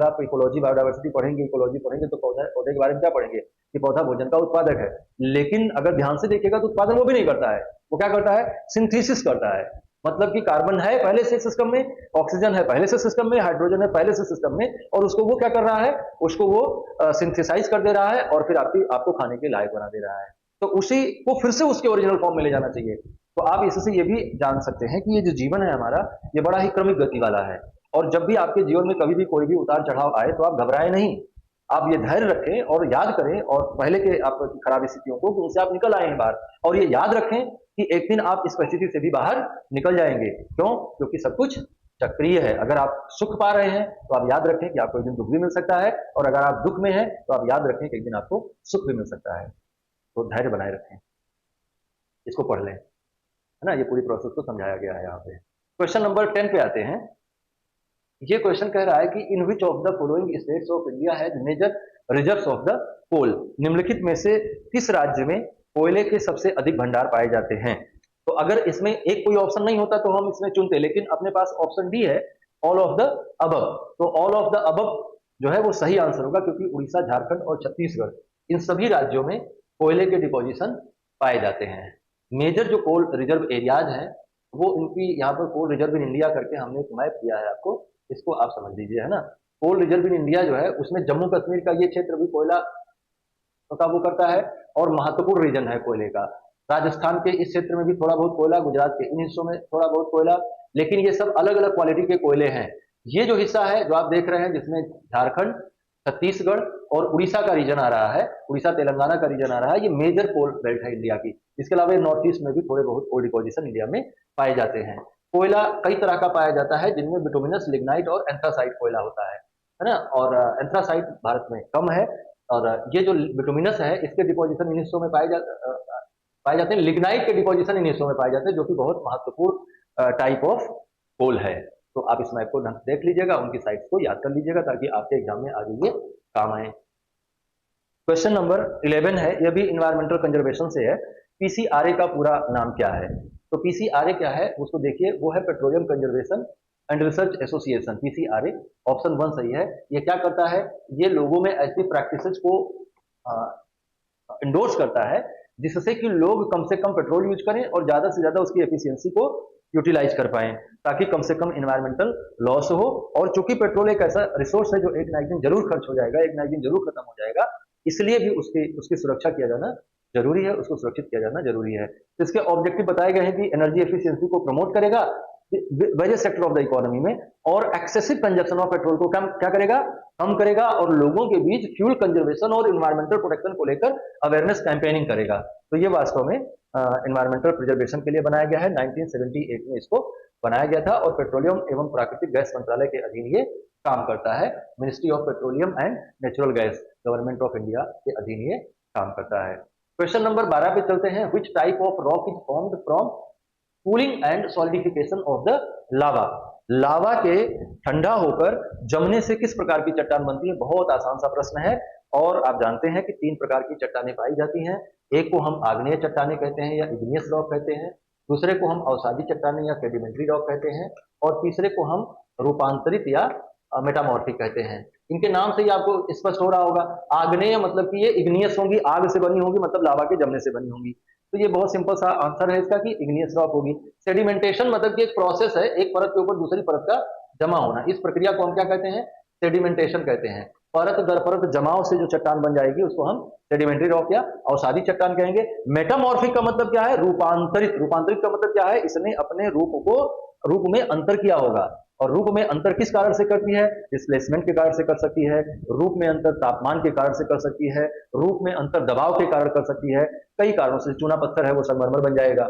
S1: आप इकोलॉजी बायोडाइवर्सिटी पढ़ेंगे, इकोलॉजी पढ़ेंगे, तो पौधे के बारे में क्या पढ़ेंगे कि पौधा भोजन का उत्पादक है। लेकिन अगर ध्यान से देखिएगा तो उत्पादन वो भी नहीं करता है, वो क्या करता है? सिंथेसिस करता है। मतलब कि कार्बन है पहले से सिस्टम में, ऑक्सीजन है पहले से सिस्टम में, हाइड्रोजन है पहले से सिस्टम में, और उसको वो क्या कर रहा है? उसको वो सिंथेसाइज कर दे रहा है, और फिर आपको खाने के लायक बना दे रहा है। तो उसी को फिर से उसके ओरिजिनल फॉर्म में ले जाना चाहिए। तो आप इससे ये भी जान सकते हैं कि ये जो जीवन है हमारा, ये बड़ा ही क्रमिक गति वाला है। और जब भी आपके जीवन में कभी भी कोई भी उतार चढ़ाव आए, तो आप घबराए नहीं, आप ये धैर्य रखें और याद करें और पहले के आपकी खराब स्थितियों को, उनसे आप निकल आए हैं बाहर, और ये याद रखें कि एक दिन आप इस परिस्थिति से भी बाहर निकल जाएंगे। क्यों? क्योंकि सब कुछ चक्रीय है। अगर आप सुख पा रहे हैं तो आप याद रखें कि आपको एक दिन दुख भी मिल सकता है, और अगर आप दुख में हैं तो आप याद रखें कि एक दिन आपको सुख भी मिल सकता है। तो धैर्य बनाए रखें, इसको पढ़ लें, है ना। ये पूरी प्रोसेस को समझाया गया है यहाँ पे। क्वेश्चन नंबर 10 पे आते हैं। ये क्वेश्चन कह रहा है कि in which of the following states of India has major reserves of the coal, निम्नलिखित में से किस राज्य में कोयले के सबसे अधिक भंडार पाए जाते हैं। तो अगर इसमें एक कोई ऑप्शन नहीं होता तो हम इसमें चुनते, लेकिन अपने पास ऑप्शन डी है, ऑल ऑफ द अबव। तो ऑल ऑफ द अबव जो है वो सही आंसर होगा, क्योंकि उड़ीसा, झारखंड और छत्तीसगढ़, इन सभी राज्यों में कोयले के डिपोजिशन पाए जाते हैं। मेजर जो कोल रिजर्व एरियाज हैं वो इनकी यहाँ पर कोल रिजर्व इन इंडिया करके हमने एक मैप दिया है आपको, इसको आप समझ लीजिए, है ना। कोल रिजर्व इन इंडिया जो है उसमें जम्मू कश्मीर का ये क्षेत्र भी कोयला काबू करता है और महत्वपूर्ण रीजन है कोयले का। राजस्थान के इस क्षेत्र में भी थोड़ा बहुत कोयला, गुजरात के इन हिस्सों में थोड़ा बहुत कोयला, लेकिन ये सब अलग अलग क्वालिटी के कोयले हैं। ये जो हिस्सा है जो आप देख रहे हैं जिसमें झारखंड, छत्तीसगढ़ और उड़ीसा का रीजन आ रहा है, उड़ीसा तेलंगाना का रीजन आ रहा है, ये मेजर कोल बेल्ट है इंडिया की। इसके अलावा नॉर्थ ईस्ट में भी थोड़े बहुत कोल डिपोजिशन इंडिया में पाए जाते हैं। कोयला कई तरह का पाया जाता है, जिनमें बिटुमिनस, लिग्नाइट और एंथ्रासाइट कोयला होता है ना। और एंथ्रासाइट भारत में कम है, और ये जो बिटुमिनस है इसके डिपोजिशन इन हिस्सों में पाए जाते हैं। लिग्नाइट के डिपोजिशन इन हिस्सों में पाए जाते हैं, जो कि बहुत महत्वपूर्ण टाइप ऑफ कोल है। तो आप इस मैप को देख लीजिएगा, उनकी साइट्स को याद कर लीजिएगा, ताकि आपके एग्जाम में आगे ये काम आए। क्वेश्चन नंबर 11 है, यह भी इन्वायरमेंटल कंजर्वेशन से है। पीसीआरए का पूरा नाम क्या है? तो पीसीआरए क्या है उसको देखिए, वो है petroleum conservation and research association, PCRA. Option 1 सही है। ये क्या करता है? ये लोगों में ऐसी प्रैक्टिसेस को इंडोर्स करता है जिससे कि लोग कम से कम पेट्रोल यूज करें और ज्यादा से ज्यादा उसकी एफिशिएंसी को यूटिलाइज कर पाए, ताकि कम से कम इन्वायरमेंटल लॉस हो। और चूंकि पेट्रोल एक ऐसा रिसोर्स है जो एक ना एक दिन जरूर खर्च हो जाएगा, एक ना एक दिन जरूर खत्म हो जाएगा, इसलिए भी उसकी सुरक्षा किया जाना जरूरी है, उसको सुरक्षित किया जाना जरूरी है। तो इसके ऑब्जेक्टिव बताए गए हैं कि एनर्जी एफिशिएंसी को प्रमोट करेगा various sector of the economy में, और एक्सेसिव कंजप्शन ऑफ पेट्रोल को क्या करेगा? कम करेगा, और लोगों के बीच फ्यूल कंजर्वेशन और इन्वायरमेंटल प्रोटेक्शन को लेकर अवेयरनेस कैंपेनिंग करेगा। तो ये वास्तव में इन्वायरमेंटल प्रिजर्वेशन के लिए बनाया गया है। 1978 में इसको बनाया गया था, और पेट्रोलियम एवं प्राकृतिक गैस मंत्रालय के अधीन ये काम करता है। Ministry of petroleum and natural gas, government of India के अधीन ये काम करता है। क्वेश्चन नंबर 12 पे चलते हैं। Which type of rock is formed from cooling and solidification of the lava? Lava के ठंडा होकर जमने से किस प्रकार की चट्टान बनती है? बहुत आसान सा प्रश्न है, और आप जानते हैं कि 3 प्रकार की चट्टानें पाई जाती हैं। एक को हम आग्नेय चट्टानें कहते हैं या इग्नियस रॉक कहते हैं, दूसरे को हम अवसादी चट्टानें या सेडिमेंट्री रॉक कहते हैं, और तीसरे को हम रूपांतरित या मेटामॉर्फिक कहते हैं। इनके नाम से ही आपको स्पष्ट हो रहा होगा। आग्नेय मतलब कि ये इग्नियस होंगी, आग से बनी होंगी, मतलब लावा के जमने से बनी होंगी। तो ये बहुत सिंपल सा आंसर है इसका कि इग्नियस रॉक होगी। सेडिमेंटेशन मतलब कि एक प्रोसेस है, एक परत के ऊपर दूसरी परत का जमा होना, इस प्रक्रिया को हम क्या कहते हैं? सेडिमेंटेशन कहते हैं। परत दर परत जमाव से जो चट्टान बन जाएगी उसको हम सेडिमेंट्री रॉक या अवसादी चट्टान कहेंगे। मेटामॉर्फिक का मतलब क्या है? रूपांतरित। रूपांतरित का मतलब क्या है? इसने अपने रूप में अंतर किया होगा, और रूप में अंतर किस कारण से करती है? डिस्प्लेसमेंट के कारण से कर सकती है, रूप में अंतर तापमान के कारण से कर सकती है, रूप में अंतर दबाव के कारण कर सकती है। कई कारणों से, चूना पत्थर है वो संगमरमर बन जाएगा,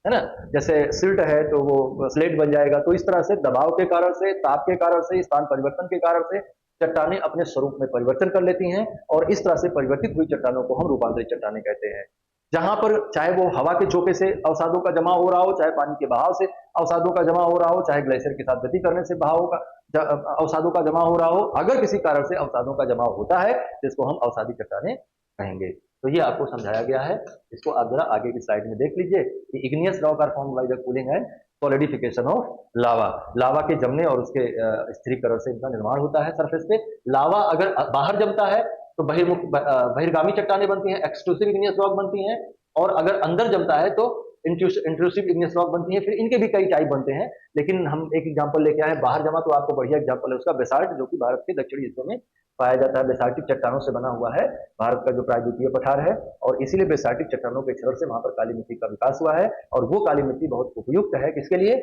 S1: है ना, जैसे सिल्ट है तो वो स्लेट बन जाएगा। तो इस तरह से दबाव के कारण से, ताप के कारण से, स्थान परिवर्तन के कारण से चट्टानें अपने स्वरूप में परिवर्तन कर लेती हैं, और इस तरह से परिवर्तित हुई चट्टानों को हम रूपांतरित चट्टानें कहते हैं। जहां पर चाहे वो हवा के झोंके से अवसादों का जमा हो रहा हो, चाहे पानी के बहाव से अवसादों का जमा हो रहा हो, चाहे ग्लेशियर के साथ गति करने से बहाव का अवसादों का जमा हो रहा हो, अगर किसी कारण से अवसादों का जमाव होता है तो इसको हम अवसादी चट्टानें कहेंगे। तो ये आपको समझाया गया है, इसको आप जरा आगे की स्लाइड में देख लीजिए कि igneous rock are formed by the cooling and solidification of lava. Lava के जमने और उसके स्थिरीकरण से इनका निर्माण होता है सरफेस पे। लावा अगर बाहर जमता है तो बहिर्गामी चट्टानें बनती हैं, एक्सट्रूसिव इग्नियस रॉक बनती हैं, और अगर अंदर जमता है तो इंट्रूसिव इग्नियस रॉक बनती है। फिर इनके भी कई टाइप बनते हैं, लेकिन हम एक एग्जांपल लेके आए हैं बाहर जमा, तो आपको बढ़िया एग्जांपल है उसका बेसाल्ट, जो कि भारत के दक्षिणी हिस्सों में पाया जाता है। बेसाल्टिक चट्टानों से बना हुआ है भारत का जो प्रायद्वीपीय पठार है, और इसीलिए बेसाल्टिक चट्टानों के क्षरण से वहां पर काली मिट्टी का विकास हुआ है, और वो काली मिट्टी बहुत उपयुक्त है किसके लिए?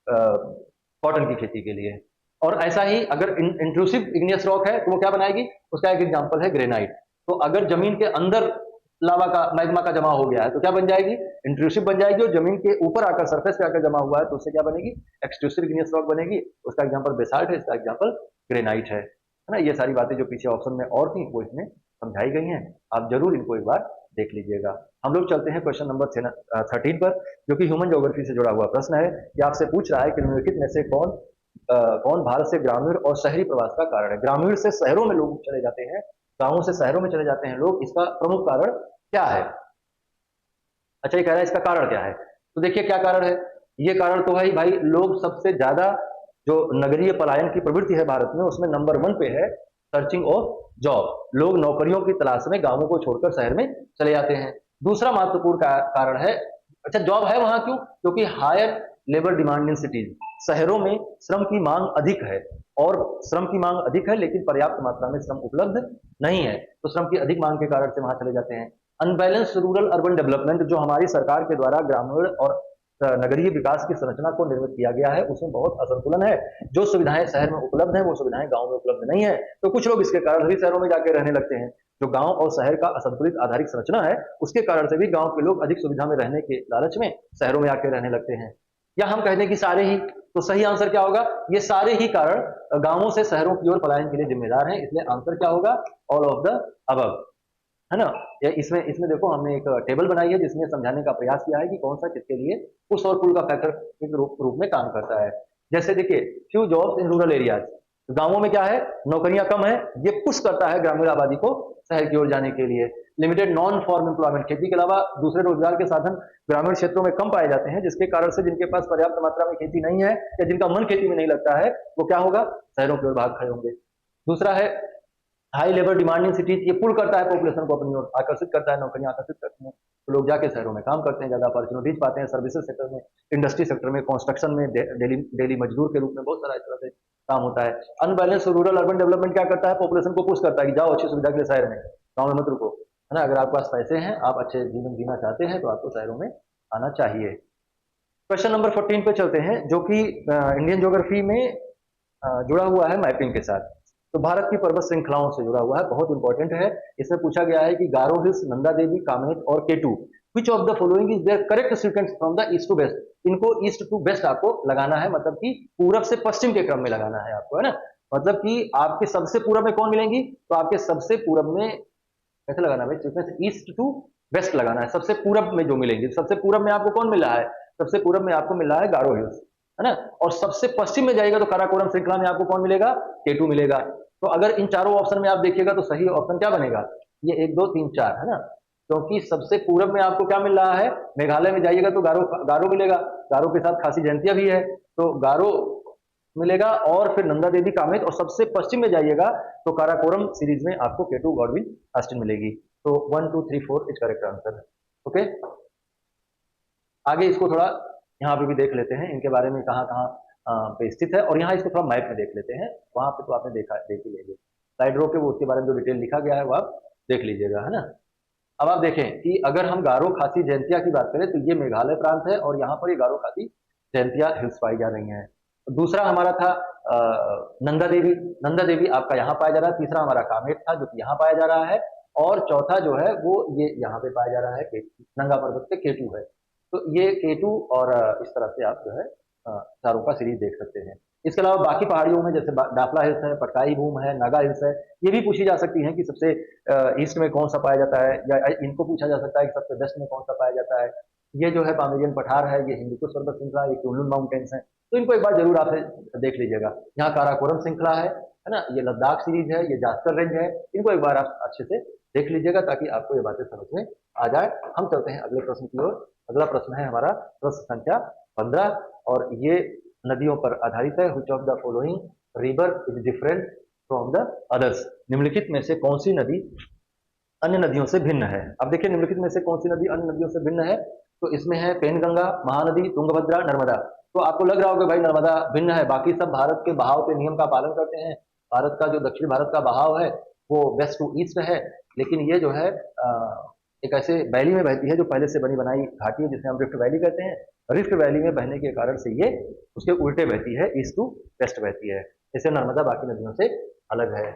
S1: कॉटन की खेती के लिए। और ऐसा ही अगर इंट्रूसिव इग्नियस रॉक है तो वो क्या बनाएगी, उसका एक एग्जांपल है ग्रेनाइट। तो अगर जमीन के अंदर लावा का मैग्मा का जमा हो गया है तो क्या बन जाएगी, इंट्रूसिव बन जाएगी, और जमीन के ऊपर आकर सरफेस पे आकर जमा हुआ है तो उससे क्या बनेगी, एक्सट्रूसिव इग्नियस रॉक बनेगी। उसका एग्जांपल बेसाल्ट है, इसका एग्जांपल ग्रेनाइट है ना। ये सारी बातें जो पीछे ऑप्शन में और थी वो इसमें समझाई गई हैं, आप जरूर इनको एक बार देख लीजिएगा। हम लोग चलते हैं क्वेश्चन नंबर 13 पर, जो कि ह्यूमन ज्योग्राफी से जुड़ा हुआ प्रश्न है। कि आपसे पूछ रहा है कि निम्नलिखित में से कौन भारत से ग्रामीण और शहरी प्रवास का कारण है। ग्रामीण से शहरों में लोग चले जाते हैं, गांवों से शहरों में चले जाते हैं लोग, इसका प्रमुख कारण क्या है। अच्छा, ये कह रहा है इसका कारण क्या है, तो देखिए क्या कारण है। ये कारण तो है भाई, लोग सबसे ज्यादा जो नगरीय पलायन की प्रवृत्ति है भारत में, उसमें नंबर 1 पे है सर्चिंग ऑफ जॉब। लोग नौकरियों की तलाश में गांवों को छोड़कर शहर में चले जाते हैं। दूसरा महत्वपूर्ण कारण है, अच्छा जॉब है वहां क्यों, क्योंकि higher labour demand in cities. शहरों में श्रम की मांग अधिक है, और श्रम की मांग अधिक है लेकिन पर्याप्त मात्रा में श्रम उपलब्ध नहीं है, तो श्रम की अधिक मांग के कारण से वहां चले जाते हैं। अनबैलेंस रूरल अर्बन डेवलपमेंट, जो हमारी सरकार के द्वारा ग्रामीण और नगरीय विकास की संरचना को निर्मित किया गया है, उसमें बहुत असंतुलन है। जो सुविधाएं शहर में उपलब्ध है वो सुविधाएं गांव में उपलब्ध नहीं है, तो कुछ लोग इसके कारण भी शहरों में जाकर रहने लगते हैं। जो गांव और शहर का असंतुलित आधारिक संरचना है, उसके कारण से भी गांव के लोग अधिक सुविधा में रहने के लालच में शहरों में आकर रहने लगते हैं। या हम कह दें कि सारे ही, तो सही आंसर क्या होगा, ये सारे ही कारण गांवों से शहरों की ओर पलायन के लिए जिम्मेदार हैं, इसलिए आंसर क्या होगा, ऑल ऑफ द अबव, है ना। या इसमें इसमें देखो हमने एक टेबल बनाई है जिसमें समझाने का प्रयास किया है कि कौन सा किसके लिए पुश और पुल का फैक्टर के रूप में काम करता है। जैसे देखिए, few jobs in rural areas, गांवों में क्या है, नौकरियां कम है, ये पुश करता है ग्रामीण आबादी को शहर की ओर जाने के लिए। लिमिटेड नॉन फॉर्म एम्प्लॉयमेंट, खेती के अलावा दूसरे रोजगार के साधन ग्रामीण क्षेत्रों में कम पाए जाते हैं, जिसके कारण से जिनके पास पर्याप्त मात्रा में खेती नहीं है या जिनका मन खेती में नहीं लगता है, वो क्या होगा, शहरों की ओर भाग खड़े होंगे। दूसरा है हाई लेबर डिमांडिंग सिटीज, ये पुल करता है पॉपुलेशन को अपनी ओर, आकर्षित करता है, नौकरियां आकर्षित करती हैं, तो लोग जाके शहरों में काम करते हैं, ज्यादा अपॉर्चुनिटीज पाते हैं, सर्विसेज सेक्टर में, इंडस्ट्री सेक्टर में, कंस्ट्रक्शन में, डेली डेली मजदूर के रूप में बहुत सारा इस तरह से काम होता है। अनबैलेंस रूरल अर्बन डेवलपमेंट क्या करता है, पॉपुलेशन को पुश करता है कि जाओ अच्छी सुविधा के लिए शहर में, गाँव में मत रुको, है ना। अगर आपके पास पैसे हैं, आप अच्छे जीवन जीना चाहते हैं, तो आपको शहरों में आना चाहिए। क्वेश्चन नंबर 14 पे चलते हैं, जो कि इंडियन ज्योग्राफी में जुड़ा हुआ है मैपिंग के साथ। तो भारत की पर्वत श्रृंखलाओं से जुड़ा हुआ है, बहुत इंपॉर्टेंट है। इसमें पूछा गया है कि गारो हिल्स, नंदा देवी, कामेत और K two, which of the following is their correct sequence from the east to west. इनको ईस्ट टू वेस्ट आपको लगाना है, मतलब कि पूरब से पश्चिम के क्रम में लगाना है आपको, है ना। मतलब कि आपके सबसे पूरब में कौन मिलेंगी, तो आपके सबसे पूरब में कैसे लगाना है सीक्वेंस, ईस्ट टू वेस्ट लगाना है। सबसे पूरब में जो मिलेंगी, सबसे पूरब में आपको कौन मिल रहा है, सबसे पूरब में आपको मिल रहा है गारो हिल्स, है ना। और सबसे पश्चिम में जाएगा तो काराकोरम श्रृंखला में आपको कौन मिलेगा, केटू मिलेगा। तो अगर इन चारों ऑप्शन में आप देखिएगा तो सही ऑप्शन क्या बनेगा, ये 1 2 3 4, है ना। क्योंकि सबसे पूरब में आपको क्या मिल रहा है, मेघालय में जाइएगा तो गारो गारो मिलेगा, गारो के साथ खासी जयंतिया भी है, तो गारो मिलेगा, और फिर नंदा देवी, कामेत, और सबसे पश्चिम में जाइएगा तो काराकोरम सीरीज में आपको केटू, गॉडविन, ऑस्टिन मिलेगी। तो 1 2 3 4 इज करेक्ट आंसर है। ओके, आगे इसको थोड़ा यहाँ पे भी देख लेते हैं, इनके बारे में कहाँ कहाँ पे स्थित है, और यहाँ इसको थोड़ा मैप में देख लेते हैं। वहां पे तो आपने देख ही लेंगे स्लाइड रो के, वो उसके बारे में जो डिटेल लिखा गया है वो आप देख लीजिएगा, है ना। अब आप देखें कि अगर हम गारो खासी जयंतिया की बात करें तो ये मेघालय प्रांत है, और यहाँ पर ये गारो खासी जयंतिया हिल्स पाई जा रही हैं। दूसरा हमारा था नंदा देवी, नंदा देवी आपका यहाँ पाया जा रहा है। तीसरा हमारा कामेत था जो कि यहाँ पाया जा रहा है, और चौथा जो है वो ये यहाँ पे पाया जा रहा है, नंगा पर्वत पे केटू है। तो ये केटू, और इस तरह से आप जो है चारों का सीरीज देख सकते हैं। इसके अलावा बाकी पहाड़ियों में जैसे डाफला हिल्स है, पटकाई भूम है, नागा हिल्स है, ये भी पूछी जा सकती हैं कि सबसे ईस्ट में कौन सा पाया जाता है, या इनको पूछा जा सकता है कि सबसे वेस्ट में कौन सा पाया जाता है। ये जो है पामेरियन पठार है, ये हिंदुकुश पर्वत श्रृंखला, ये कुनलुन माउंटेन्स है, तो इनको एक बार जरूर आप देख लीजिएगा। यहाँ काराकोरम श्रृंखला है ना, ये लद्दाख सीरीज है, ये जास्कर रेंज है, इनको एक बार आप अच्छे से देख लीजिएगा ताकि आपको ये बातें समझ में आ जाए। हम चलते हैं अगले प्रश्न की ओर। अगला प्रश्न है हमारा प्रश्न संख्या 15, और ये नदियों पर आधारित है। Which of the following river is different from the others. निम्नलिखित में से कौन सी नदी अन्य नदियों से भिन्न है। अब देखिए निम्नलिखित में से कौन सी नदी अन्य नदियों से भिन्न है, तो इसमें है पेनगंगा, महानदी, तुंगभद्रा, नर्मदा। तो आपको लग रहा होगा भाई नर्मदा भिन्न है, बाकी सब भारत के बहाव के नियम का पालन करते हैं, भारत का जो दक्षिण भारत का बहाव है वो वेस्ट टू ईस्ट है, लेकिन ये जो है एक ऐसे वैली में बहती है जो पहले से बनी बनाई घाटी है, जिसे हम रिफ्ट वैली कहते हैं। रिफ्ट वैली में बहने के कारण से ये उसके उल्टे बहती है, ईस्ट टू वेस्ट बहती है। इससे नर्मदा बाकी नदियों से अलग है।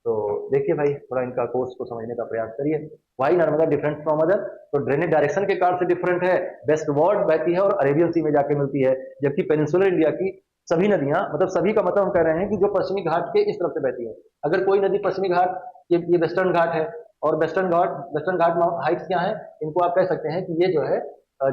S1: तो देखिए भाई, थोड़ा इनका कोर्स को समझने का प्रयास करिए। Why Narmada different from other, तो ड्रेनेज डायरेक्शन के कारण से डिफरेंट है, वेस्ट वर्ड बहती है और अरेबियन सी में जाके मिलती है, जबकि पेनिनसुलर इंडिया की सभी नदियां, मतलब सभी का मतलब हम कह रहे हैं कि जो पश्चिमी घाट के इस तरफ से बहती है। अगर कोई नदी पश्चिमी घाट, ये वेस्टर्न घाट है, और वेस्टर्न घाट हाइट्स क्या है, इनको आप कह सकते हैं कि ये जो है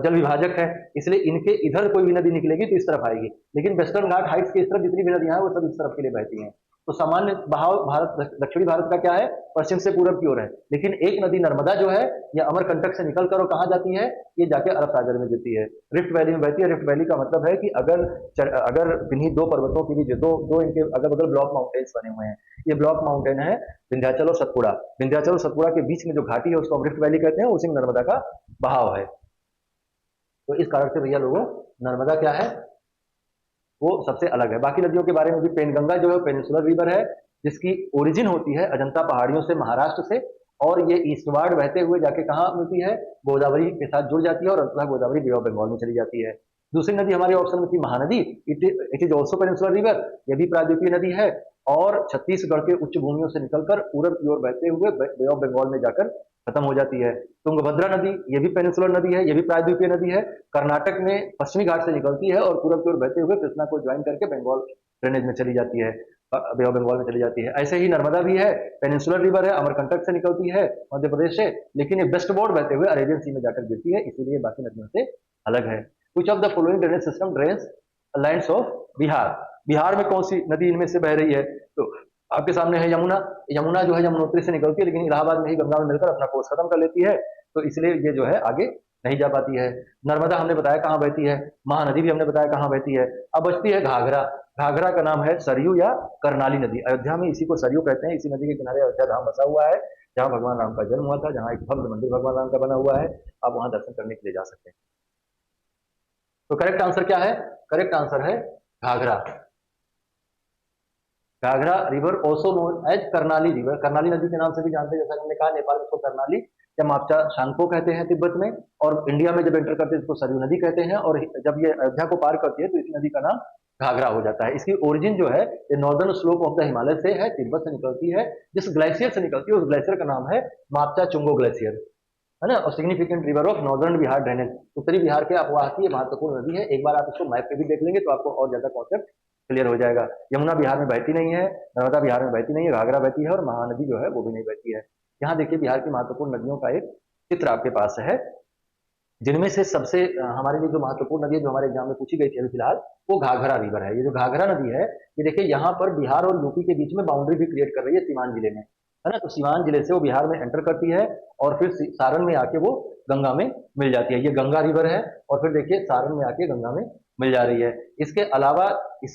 S1: जल विभाजक है, इसलिए इनके इधर कोई भी नदी निकलेगी तो इस तरफ आएगी, लेकिन वेस्टर्न घाट हाइट्स के इस तरफ जितनी भी नदियां हैं वो सब इस तरफ के लिए बहती हैं। तो सामान्य बहाव भारत, दक्षिणी भारत का क्या है, पश्चिम से पूरब की ओर है, लेकिन एक नदी नर्मदा जो है ये अमरकंटक से निकलकर और कहाँ जाती है, ये जाके अरब सागर में गिरती है, रिफ्ट वैली में बहती है। रिफ्ट वैली का मतलब है कि अगर किन्हीं दो पर्वतों के बीच दो दो इनके अगल बगल ब्लॉक माउंटेन्स बने हुए हैं, ये ब्लॉक माउंटेन है विंध्याचल और सतपुड़ा, विंध्याचल और सतपुड़ा के बीच में जो घाटी है उसको हम रिफ्ट वैली कहते हैं, उसी में नर्मदा का बहाव है। तो इस कारण से भैया लोगों, नर्मदा क्या है, वो सबसे अलग है। बाकी नदियों के बारे में भी, पेनगंगा जो है पेनिनसुलर रिवर है, जिसकी ओरिजिन होती है अजंता पहाड़ियों से, महाराष्ट्र से, और ये ईस्टवार्ड बहते हुए जाके कहाँ मिलती है, गोदावरी के साथ जुड़ जाती है और अंततः गोदावरी बे ऑफ बंगाल में चली जाती है। दूसरी नदी हमारे ऑप्शन में थी Mahanadi, it is also peninsular river, ये भी प्रायद्वीपीय नदी है, और छत्तीसगढ़ के उच्च भूमियों से निकलकर पूरब की ओर बहते हुए बे ऑफ बंगाल में जाकर खत्म हो जाती है। तुंगभद्रा नदी, ये भी पेनिनसुलर नदी है, ये भी प्रायद्वीपीय नदी है, कर्नाटक में पश्चिमी घाट से निकलती है और पूरब की ओर बहते हुए कृष्णा को ज्वाइन करके बंगाल ड्रेनेज में चली जाती है, बे ऑफ बंगाल में चली जाती है। ऐसे ही नर्मदा भी है, पेनिनसुलर रिवर है, अमरकंटक से निकलती है मध्य प्रदेश से, लेकिन ये वेस्ट बोर्ड बहते हुए अरेबियन सी में जाकर गिरती है, इसीलिए बाकी नदियों से अलग है। कुछ of the following drainage system drains lands of Bihar, Bihar में कौन सी नदी इनमें से बह रही है, तो आपके सामने है यमुना। यमुना जो है यमुनोत्री से निकलती है, लेकिन इलाहाबाद में ही गंगा में मिलकर अपना कोर्स खत्म कर लेती है, तो इसलिए ये जो है आगे नहीं जा पाती है। नर्मदा हमने बताया कहाँ बहती है, महानदी भी हमने बताया कहाँ बहती है। अब बचती है घाघरा, घाघरा का नाम है सरयू या करनाली नदी, अयोध्या में इसी को सरयू कहते हैं, इसी नदी के किनारे अयोध्या धाम बसा हुआ है, जहाँ भगवान राम का जन्म हुआ था, जहाँ एक भव्य मंदिर भगवान राम का बना हुआ है, आप वहां दर्शन करने के लिए जा सकते हैं। तो करेक्ट आंसर क्या है, करेक्ट आंसर है Ghaghara. Ghaghara river also known as Karnali river, Karnali नदी के नाम से भी जानते हैं, जैसा हमने कहा नेपाल में इसको करनाली या मापचा शांको कहते हैं तिब्बत में, और इंडिया में जब एंटर करते हैं इसको सरयू नदी कहते हैं, और जब ये अयोध्या को पार करती है तो इस नदी का नाम घाघरा हो जाता है। इसकी ओरिजिन जो है ये northern slope of the Himalaya से है, तिब्बत से निकलती है, जिस ग्लेशियर से निकलती है उस ग्लेशियर का नाम है मापचा चुंगो ग्लेशियर, है ना। और significant river of northern Bihar drainage, उत्तरी बिहार के अपवाह की महत्वपूर्ण नदी है। एक बार आप इसको मैप पे भी देख लेंगे तो आपको और ज्यादा कॉन्सेप्ट क्लियर हो जाएगा। यमुना बिहार में बहती नहीं है, नर्मदा बिहार में बहती नहीं है, घाघरा बहती है, और महानदी जो है वो भी नहीं बहती है। यहाँ देखिए बिहार की महत्वपूर्ण नदियों का एक चित्र आपके पास है, जिनमें से सबसे हमारे लिए जो महत्वपूर्ण नदी है, जो हमारे एग्जाम में पूछी गई थी अभी फिलहाल, वो घाघरा रिवर है। ये जो घाघरा नदी है, ये देखिए यहाँ पर बिहार और यूपी के बीच में बाउंड्री भी क्रिएट कर रही है सीवान जिले में, है ना। तो सीवान जिले से वो बिहार में एंटर करती है और फिर सारण में आके वो गंगा में मिल जाती है, ये गंगा रिवर है, और फिर देखिए सारण में आके गंगा में मिल जा रही है। इसके अलावा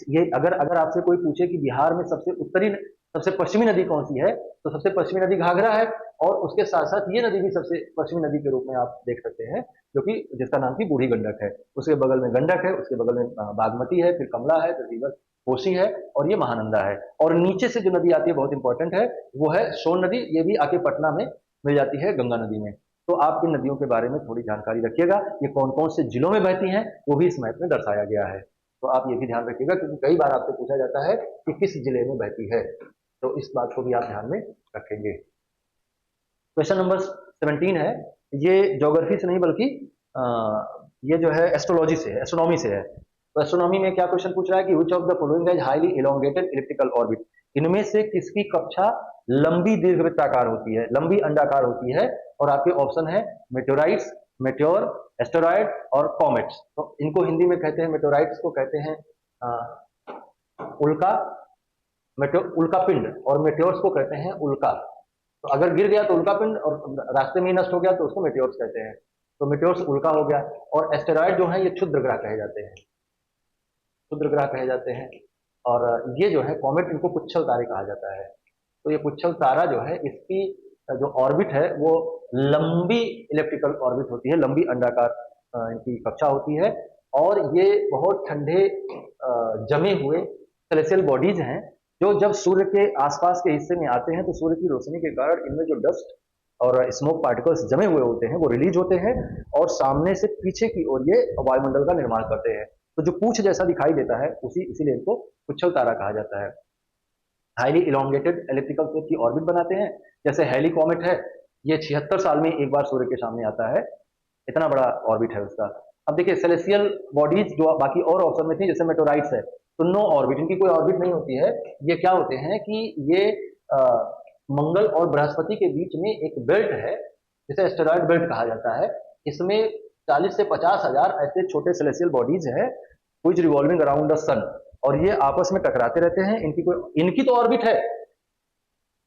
S1: ये अगर अगर आपसे कोई पूछे कि बिहार में सबसे उत्तरी, सबसे पश्चिमी नदी कौन सी है, तो सबसे पश्चिमी नदी घाघरा है, और उसके साथ साथ ये नदी भी सबसे पश्चिमी नदी के रूप में आप देख सकते हैं, जो कि जिसका नाम की बूढ़ी गंडक है। उसके बगल में गंडक है, उसके बगल में बागमती है, फिर कमला है, फिर रिवर कोसी है, और ये महानंदा है। और नीचे से जो नदी आती है बहुत इंपॉर्टेंट है, वो है सोन नदी, ये भी आके पटना में मिल जाती है गंगा नदी में। तो आप इन नदियों के बारे में थोड़ी जानकारी रखिएगा, ये कौन कौन से जिलों में बहती हैं वो भी इस मैप में दर्शाया गया है, तो आप ये भी ध्यान रखिएगा, क्योंकि कई बार आपसे पूछा जाता है कि किस जिले में बहती है, तो इस बात को भी आप ध्यान में रखेंगे। क्वेश्चन नंबर 17 है, ये ज्योग्राफी से नहीं बल्कि ये जो है एस्ट्रोलॉजी से है, एस्ट्रोनॉमी से है। तो एस्ट्रोनॉमी में क्या क्वेश्चन पूछ रहा है कि which of the following is highly elongated elliptical orbit, इनमें से किसकी कक्षा लंबी दीर्घवृत्ताकार होती है, लंबी अंडाकार होती है, और आपके ऑप्शन है मेटेओराइट्स, मेटेओर, एस्टेरॉयड और कॉमेट्स। तो इनको हिंदी में कहते हैं, मेटेओराइट्स को कहते हैं उल्का, उल्का पिंड, और मेटेओर्स को कहते हैं उल्का। तो अगर गिर गया तो उल्का पिंड, और रास्ते में ही नष्ट हो गया तो उसको मेटेओर्स कहते हैं। तो मेटेओर्स उल्का हो गया, और एस्टेरॉयड जो है ये क्षुद्र ग्रह कहे जाते हैं, क्षुद्र ग्रह कहे जाते हैं। और ये जो है कॉमेट, इनको पुच्छल तारे कहा जाता है। तो ये पुच्छल तारा जो है, इसकी जो ऑर्बिट है वो लंबी इलेक्ट्रिकल ऑर्बिट होती है, लंबी अंडाकार इनकी कक्षा होती है, और ये बहुत ठंडे जमे हुए सेलेस्टियल बॉडीज हैं, जो जब सूर्य के आसपास के हिस्से में आते हैं तो सूर्य की रोशनी के कारण इनमें जो डस्ट और स्मोक पार्टिकल्स जमे हुए होते हैं वो रिलीज होते हैं, और सामने से पीछे की ओर ये वायुमंडल का निर्माण करते हैं। तो जो पूछ जैसा दिखाई देता है इसीलिए इनको उच्छल तारा कहा जाता है। हाईली इलोंगेटेड इलिप्टिकल शेप की ऑर्बिट बनाते हैं, जैसे हेली कॉमेट है, ये 76 साल में एक बार सूर्य के सामने आता है, इतना बड़ा ऑर्बिट है उसका। अब देखिए सेलेस्टियल बॉडीज जो बाकी और ऑप्शन में थी, जैसे मेटोराइट्स है, तो नो ऑर्बिट, इनकी कोई ऑर्बिट नहीं होती है। ये क्या होते हैं कि ये आ, मंगल और बृहस्पति के बीच में एक बेल्ट है, जिसे एस्टेरॉयड बेल्ट कहा जाता है। इसमें 40 से 50 हजार ऐसे छोटे सेलेस्टियल बॉडीज है व्हिच रिवॉल्विंग अराउंड द सन, और ये आपस में टकराते रहते हैं। इनकी तो ऑर्बिट है,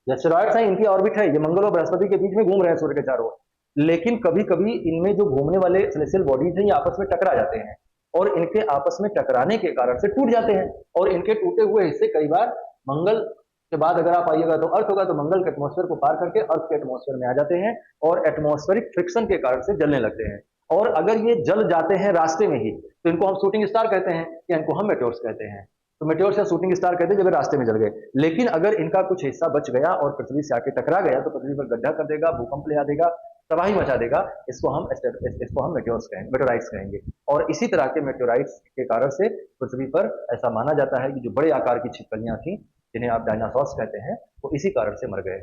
S1: एस्टेरॉयड्स हैं, इनकी ऑर्बिट है, ये मंगल और बृहस्पति के बीच में घूम रहे हैं सूर्य के चारों ओर। लेकिन कभी कभी इनमें जो घूमने वाले सेलेस्टियल बॉडीज हैं ये आपस में टकरा जाते हैं, और इनके आपस में टकराने के कारण से टूट जाते हैं, और इनके टूटे हुए हिस्से कई बार मंगल के बाद अगर आप आइएगा तो अर्थ होगा, तो मंगल के एटमॉस्फेयर को पार करके अर्थ के एटमॉस्फेयर में आ जाते हैं, और एटमॉस्फेरिक फ्रिक्शन के कारण से जलने लगते हैं। और अगर ये जल जाते हैं रास्ते में ही, तो इनको हम शूटिंग स्टार कहते हैं, या इनको हम मेटेओर्स कहते हैं। तो मेटेओर्स या शूटिंग स्टार कहते हैं जब रास्ते में जल गए। लेकिन अगर इनका कुछ हिस्सा बच गया और पृथ्वी से आके टकरा गया, तो पृथ्वी पर गड्ढा कर देगा, भूकंप ले आ देगा, तबाही मचा देगा, इसको हम मेटेओराइट्स कहेंगे। और इसी तरह के मेटेओराइट्स के कारण से पृथ्वी पर ऐसा माना जाता है कि जो बड़े आकार की छिपकलियां थी, जिन्हें आप डायनासोर्स कहते हैं, वो इसी कारण से मर गए,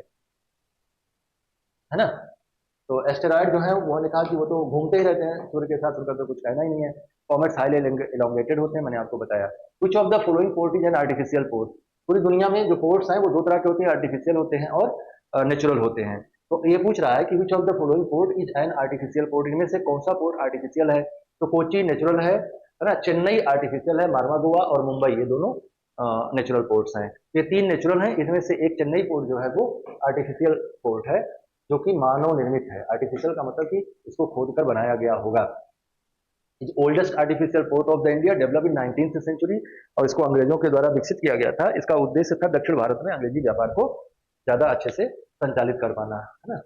S1: है ना। तो एस्टेरॉयड जो है वो कहा कि वो तो घूमते ही रहते हैं सूर्य के साथ, उनका तो कुछ कहना ही नहीं है। कॉमेट्स हाईली इलोंगेटेड होते हैं, मैंने आपको बताया। विच of the following port is an artificial port. पूरी दुनिया में जो पोर्ट्स हैं वो दो तरह के होते हैं, आर्टिफिशियल होते हैं और नेचुरल होते हैं। तो ये पूछ रहा है कि which of the following port is an artificial port, इनमें से कौन सा पोर्ट आर्टिफिशियल है। तो कोची नेचुरल है ना, चेन्नई आर्टिफिशियल है, मार्मागोआ और मुंबई ये दोनों नेचुरल पोर्ट्स हैं। ये तीन नेचुरल हैं, इनमें से एक चेन्नई पोर्ट जो है वो आर्टिफिशियल पोर्ट है, जो कि मानव निर्मित है। आर्टिफिशियल का मतलब कि इसको खोद कर बनाया गया होगा। Is oldest artificial port of the India, develop in 19th century, और इसको अंग्रेजों के द्वारा विकसित किया गया था। इसका उद्देश्य था दक्षिण भारत में अंग्रेजी व्यापार को ज्यादा अच्छे से संचालित कर पाना, है ना।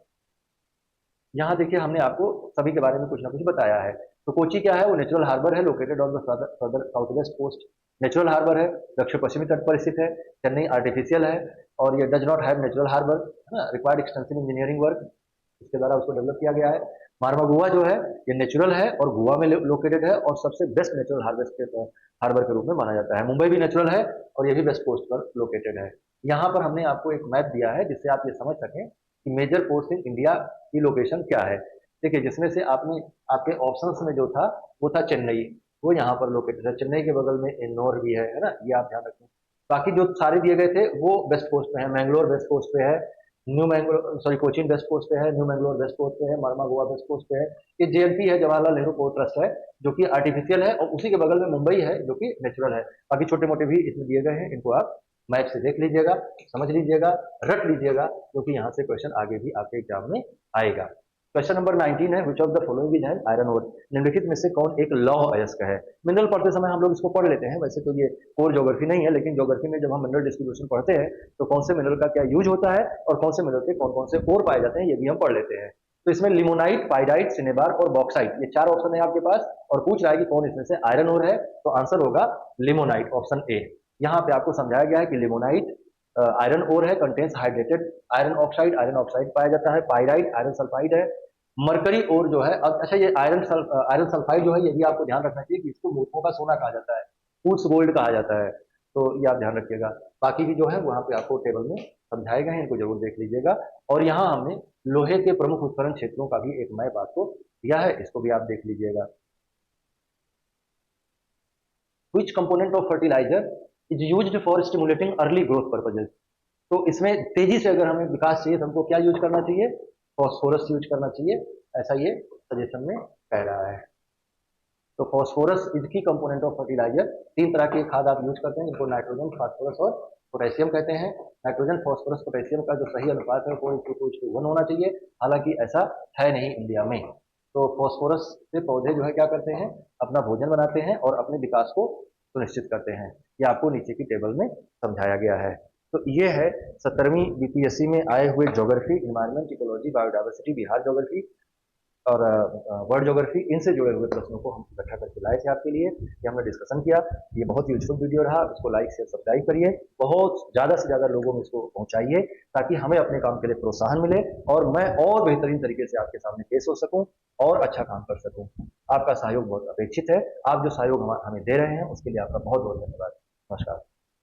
S1: यहाँ देखिए हमने आपको सभी के बारे में कुछ ना कुछ बताया है। तो कोची क्या है, वो नेचुरल हार्बर है, located on the south west coast, natural harbour है, दक्षिण पश्चिमी तट पर स्थित है। चेन्नई आर्टिफिशियल है, और ये does not have natural harbour, है ना, रिक्वायर्ड एक्सटेंसिव इंजीनियरिंग वर्क, इसके द्वारा उसको डेवलप किया गया है। मार्मागुआ जो है ये नेचुरल है और गोवा में लोकेटेड है, और सबसे बेस्ट नेचुरल हार्बर के रूप में माना जाता है। मुंबई भी नेचुरल है, और ये भी वेस्ट कोस्ट पर लोकेटेड है। यहाँ पर हमने आपको एक मैप दिया है जिससे आप ये समझ सकें कि मेजर पोर्ट्स इन इंडिया की लोकेशन क्या है। देखिए जिसमें से आपने आपके ऑप्शंस में जो था वो था चेन्नई, वो यहाँ पर लोकेटेड है। चेन्नई के बगल में इन्नौर भी है ना, ये आप ध्यान रखें। बाकी जो सारे दिए गए थे वो वेस्ट कोस्ट पे है, मैंगलोर वेस्ट कोस्ट पे है, new Mangalore sorry Cochin west coast पे है, न्यू मैंगलोर वेस्ट कोस्ट पे है, मार्मागोआ वेस्ट कोस्ट पे है। ये जेएलपी है, जवाहरलाल नेहरू पोर्ट ट्रस्ट है, जो कि आर्टिफिशियल है, और उसी के बगल में मुंबई है जो कि नेचुरल है। बाकी छोटे मोटे भी इसमें दिए गए हैं, इनको आप मैप से देख लीजिएगा, समझ लीजिएगा, रट लीजिएगा, क्योंकि यहाँ से क्वेश्चन आगे भी आपके एग्जाम में आएगा। क्वेश्चन नंबर 19 है, which of the following is an iron ore, निम्नलिखित में से कौन एक लौह अयस्क है। मिनरल पढ़ते समय हम लोग इसको पढ़ लेते हैं, वैसे तो ये कोर ज्योग्राफी नहीं है, लेकिन ज्योग्राफी में जब हम मिनरल डिस्ट्रीब्यूशन पढ़ते हैं तो कौन से मिनरल का क्या यूज होता है और कौन से मिनरल के कौन कौन से ओर पाए जाते हैं ये भी हम पढ़ लेते हैं। तो इसमें लिमोनाइट, पाइराइट, सिनेबार और बॉक्साइट, ये चार ऑप्शन है आपके पास, और पूछ रहा है कि कौन इसमें से आयरन ओर है, तो आंसर होगा लिमोनाइट, ऑप्शन ए। यहाँ पे आपको समझाया गया है कि लिमोनाइट आयरन ओर है, कंटेन्स हाइड्रेटेड आयरन ऑक्साइड पाया जाता है। पाइराइट आयरन सल्फाइड है। मरकरी ओर जो है, अच्छा ये आयरन सल्फाइड जो है, ये भी आपको ध्यान रखना चाहिए कि इसको मूर्खों का सोना कहा जाता है, फूड्स गोल्ड कहा जाता है, तो ये आप ध्यान रखिएगा। बाकी भी जो है वहां पे आपको टेबल में समझाए गए हैं, इनको जरूर देख लीजिएगा। और यहाँ हमने लोहे के प्रमुख उत्खनन क्षेत्रों का भी एक मैप आपको दिया है, इसको भी आप देख लीजिएगा। Which component of fertilizer is used for stimulating early growth purposes. तो इसमें तेजी से अगर हमें विकास चाहिए तो हमको क्या यूज करना चाहिए, फॉस्फोरस यूज करना चाहिए, ऐसा ये सजेशन में कह रहा है। तो फॉस्फोरस इज की कंपोनेंट ऑफ फर्टिलाइजर। तीन तरह के खाद आप यूज करते हैं, जिनको नाइट्रोजन, फास्फोरस और पोटेशियम कहते हैं। नाइट्रोजन, फास्फोरस, पोटेशियम का जो सही अनुपात है 4:2:1 होना चाहिए, हालांकि ऐसा है नहीं इंडिया में। तो फॉस्फोरस से पौधे जो है क्या करते हैं, अपना भोजन बनाते हैं और अपने विकास को सुनिश्चित करते हैं। ये आपको नीचे की टेबल में समझाया गया है। तो ये है 17वीं बीपीएससी में आए हुए geography, environment, ecology, biodiversity, Bihar geography और वर्ल्ड ज्योग्राफी, इनसे जुड़े हुए प्रश्नों को हम इकट्ठा करके लाए थे आपके लिए। ये हमने डिस्कशन किया। ये बहुत यूजफुल वीडियो रहा। इसको लाइक शेयर सब्सक्राइब करिए, बहुत ज़्यादा से ज़्यादा लोगों में इसको पहुंचाइए, ताकि हमें अपने काम के लिए प्रोत्साहन मिले और मैं और बेहतरीन तरीके से आपके सामने पेश हो सकूं और अच्छा काम कर सकूं। आपका सहयोग बहुत अपेक्षित है। आप जो सहयोग हमें दे रहे हैं उसके लिए आपका बहुत बहुत धन्यवाद। नमस्कार।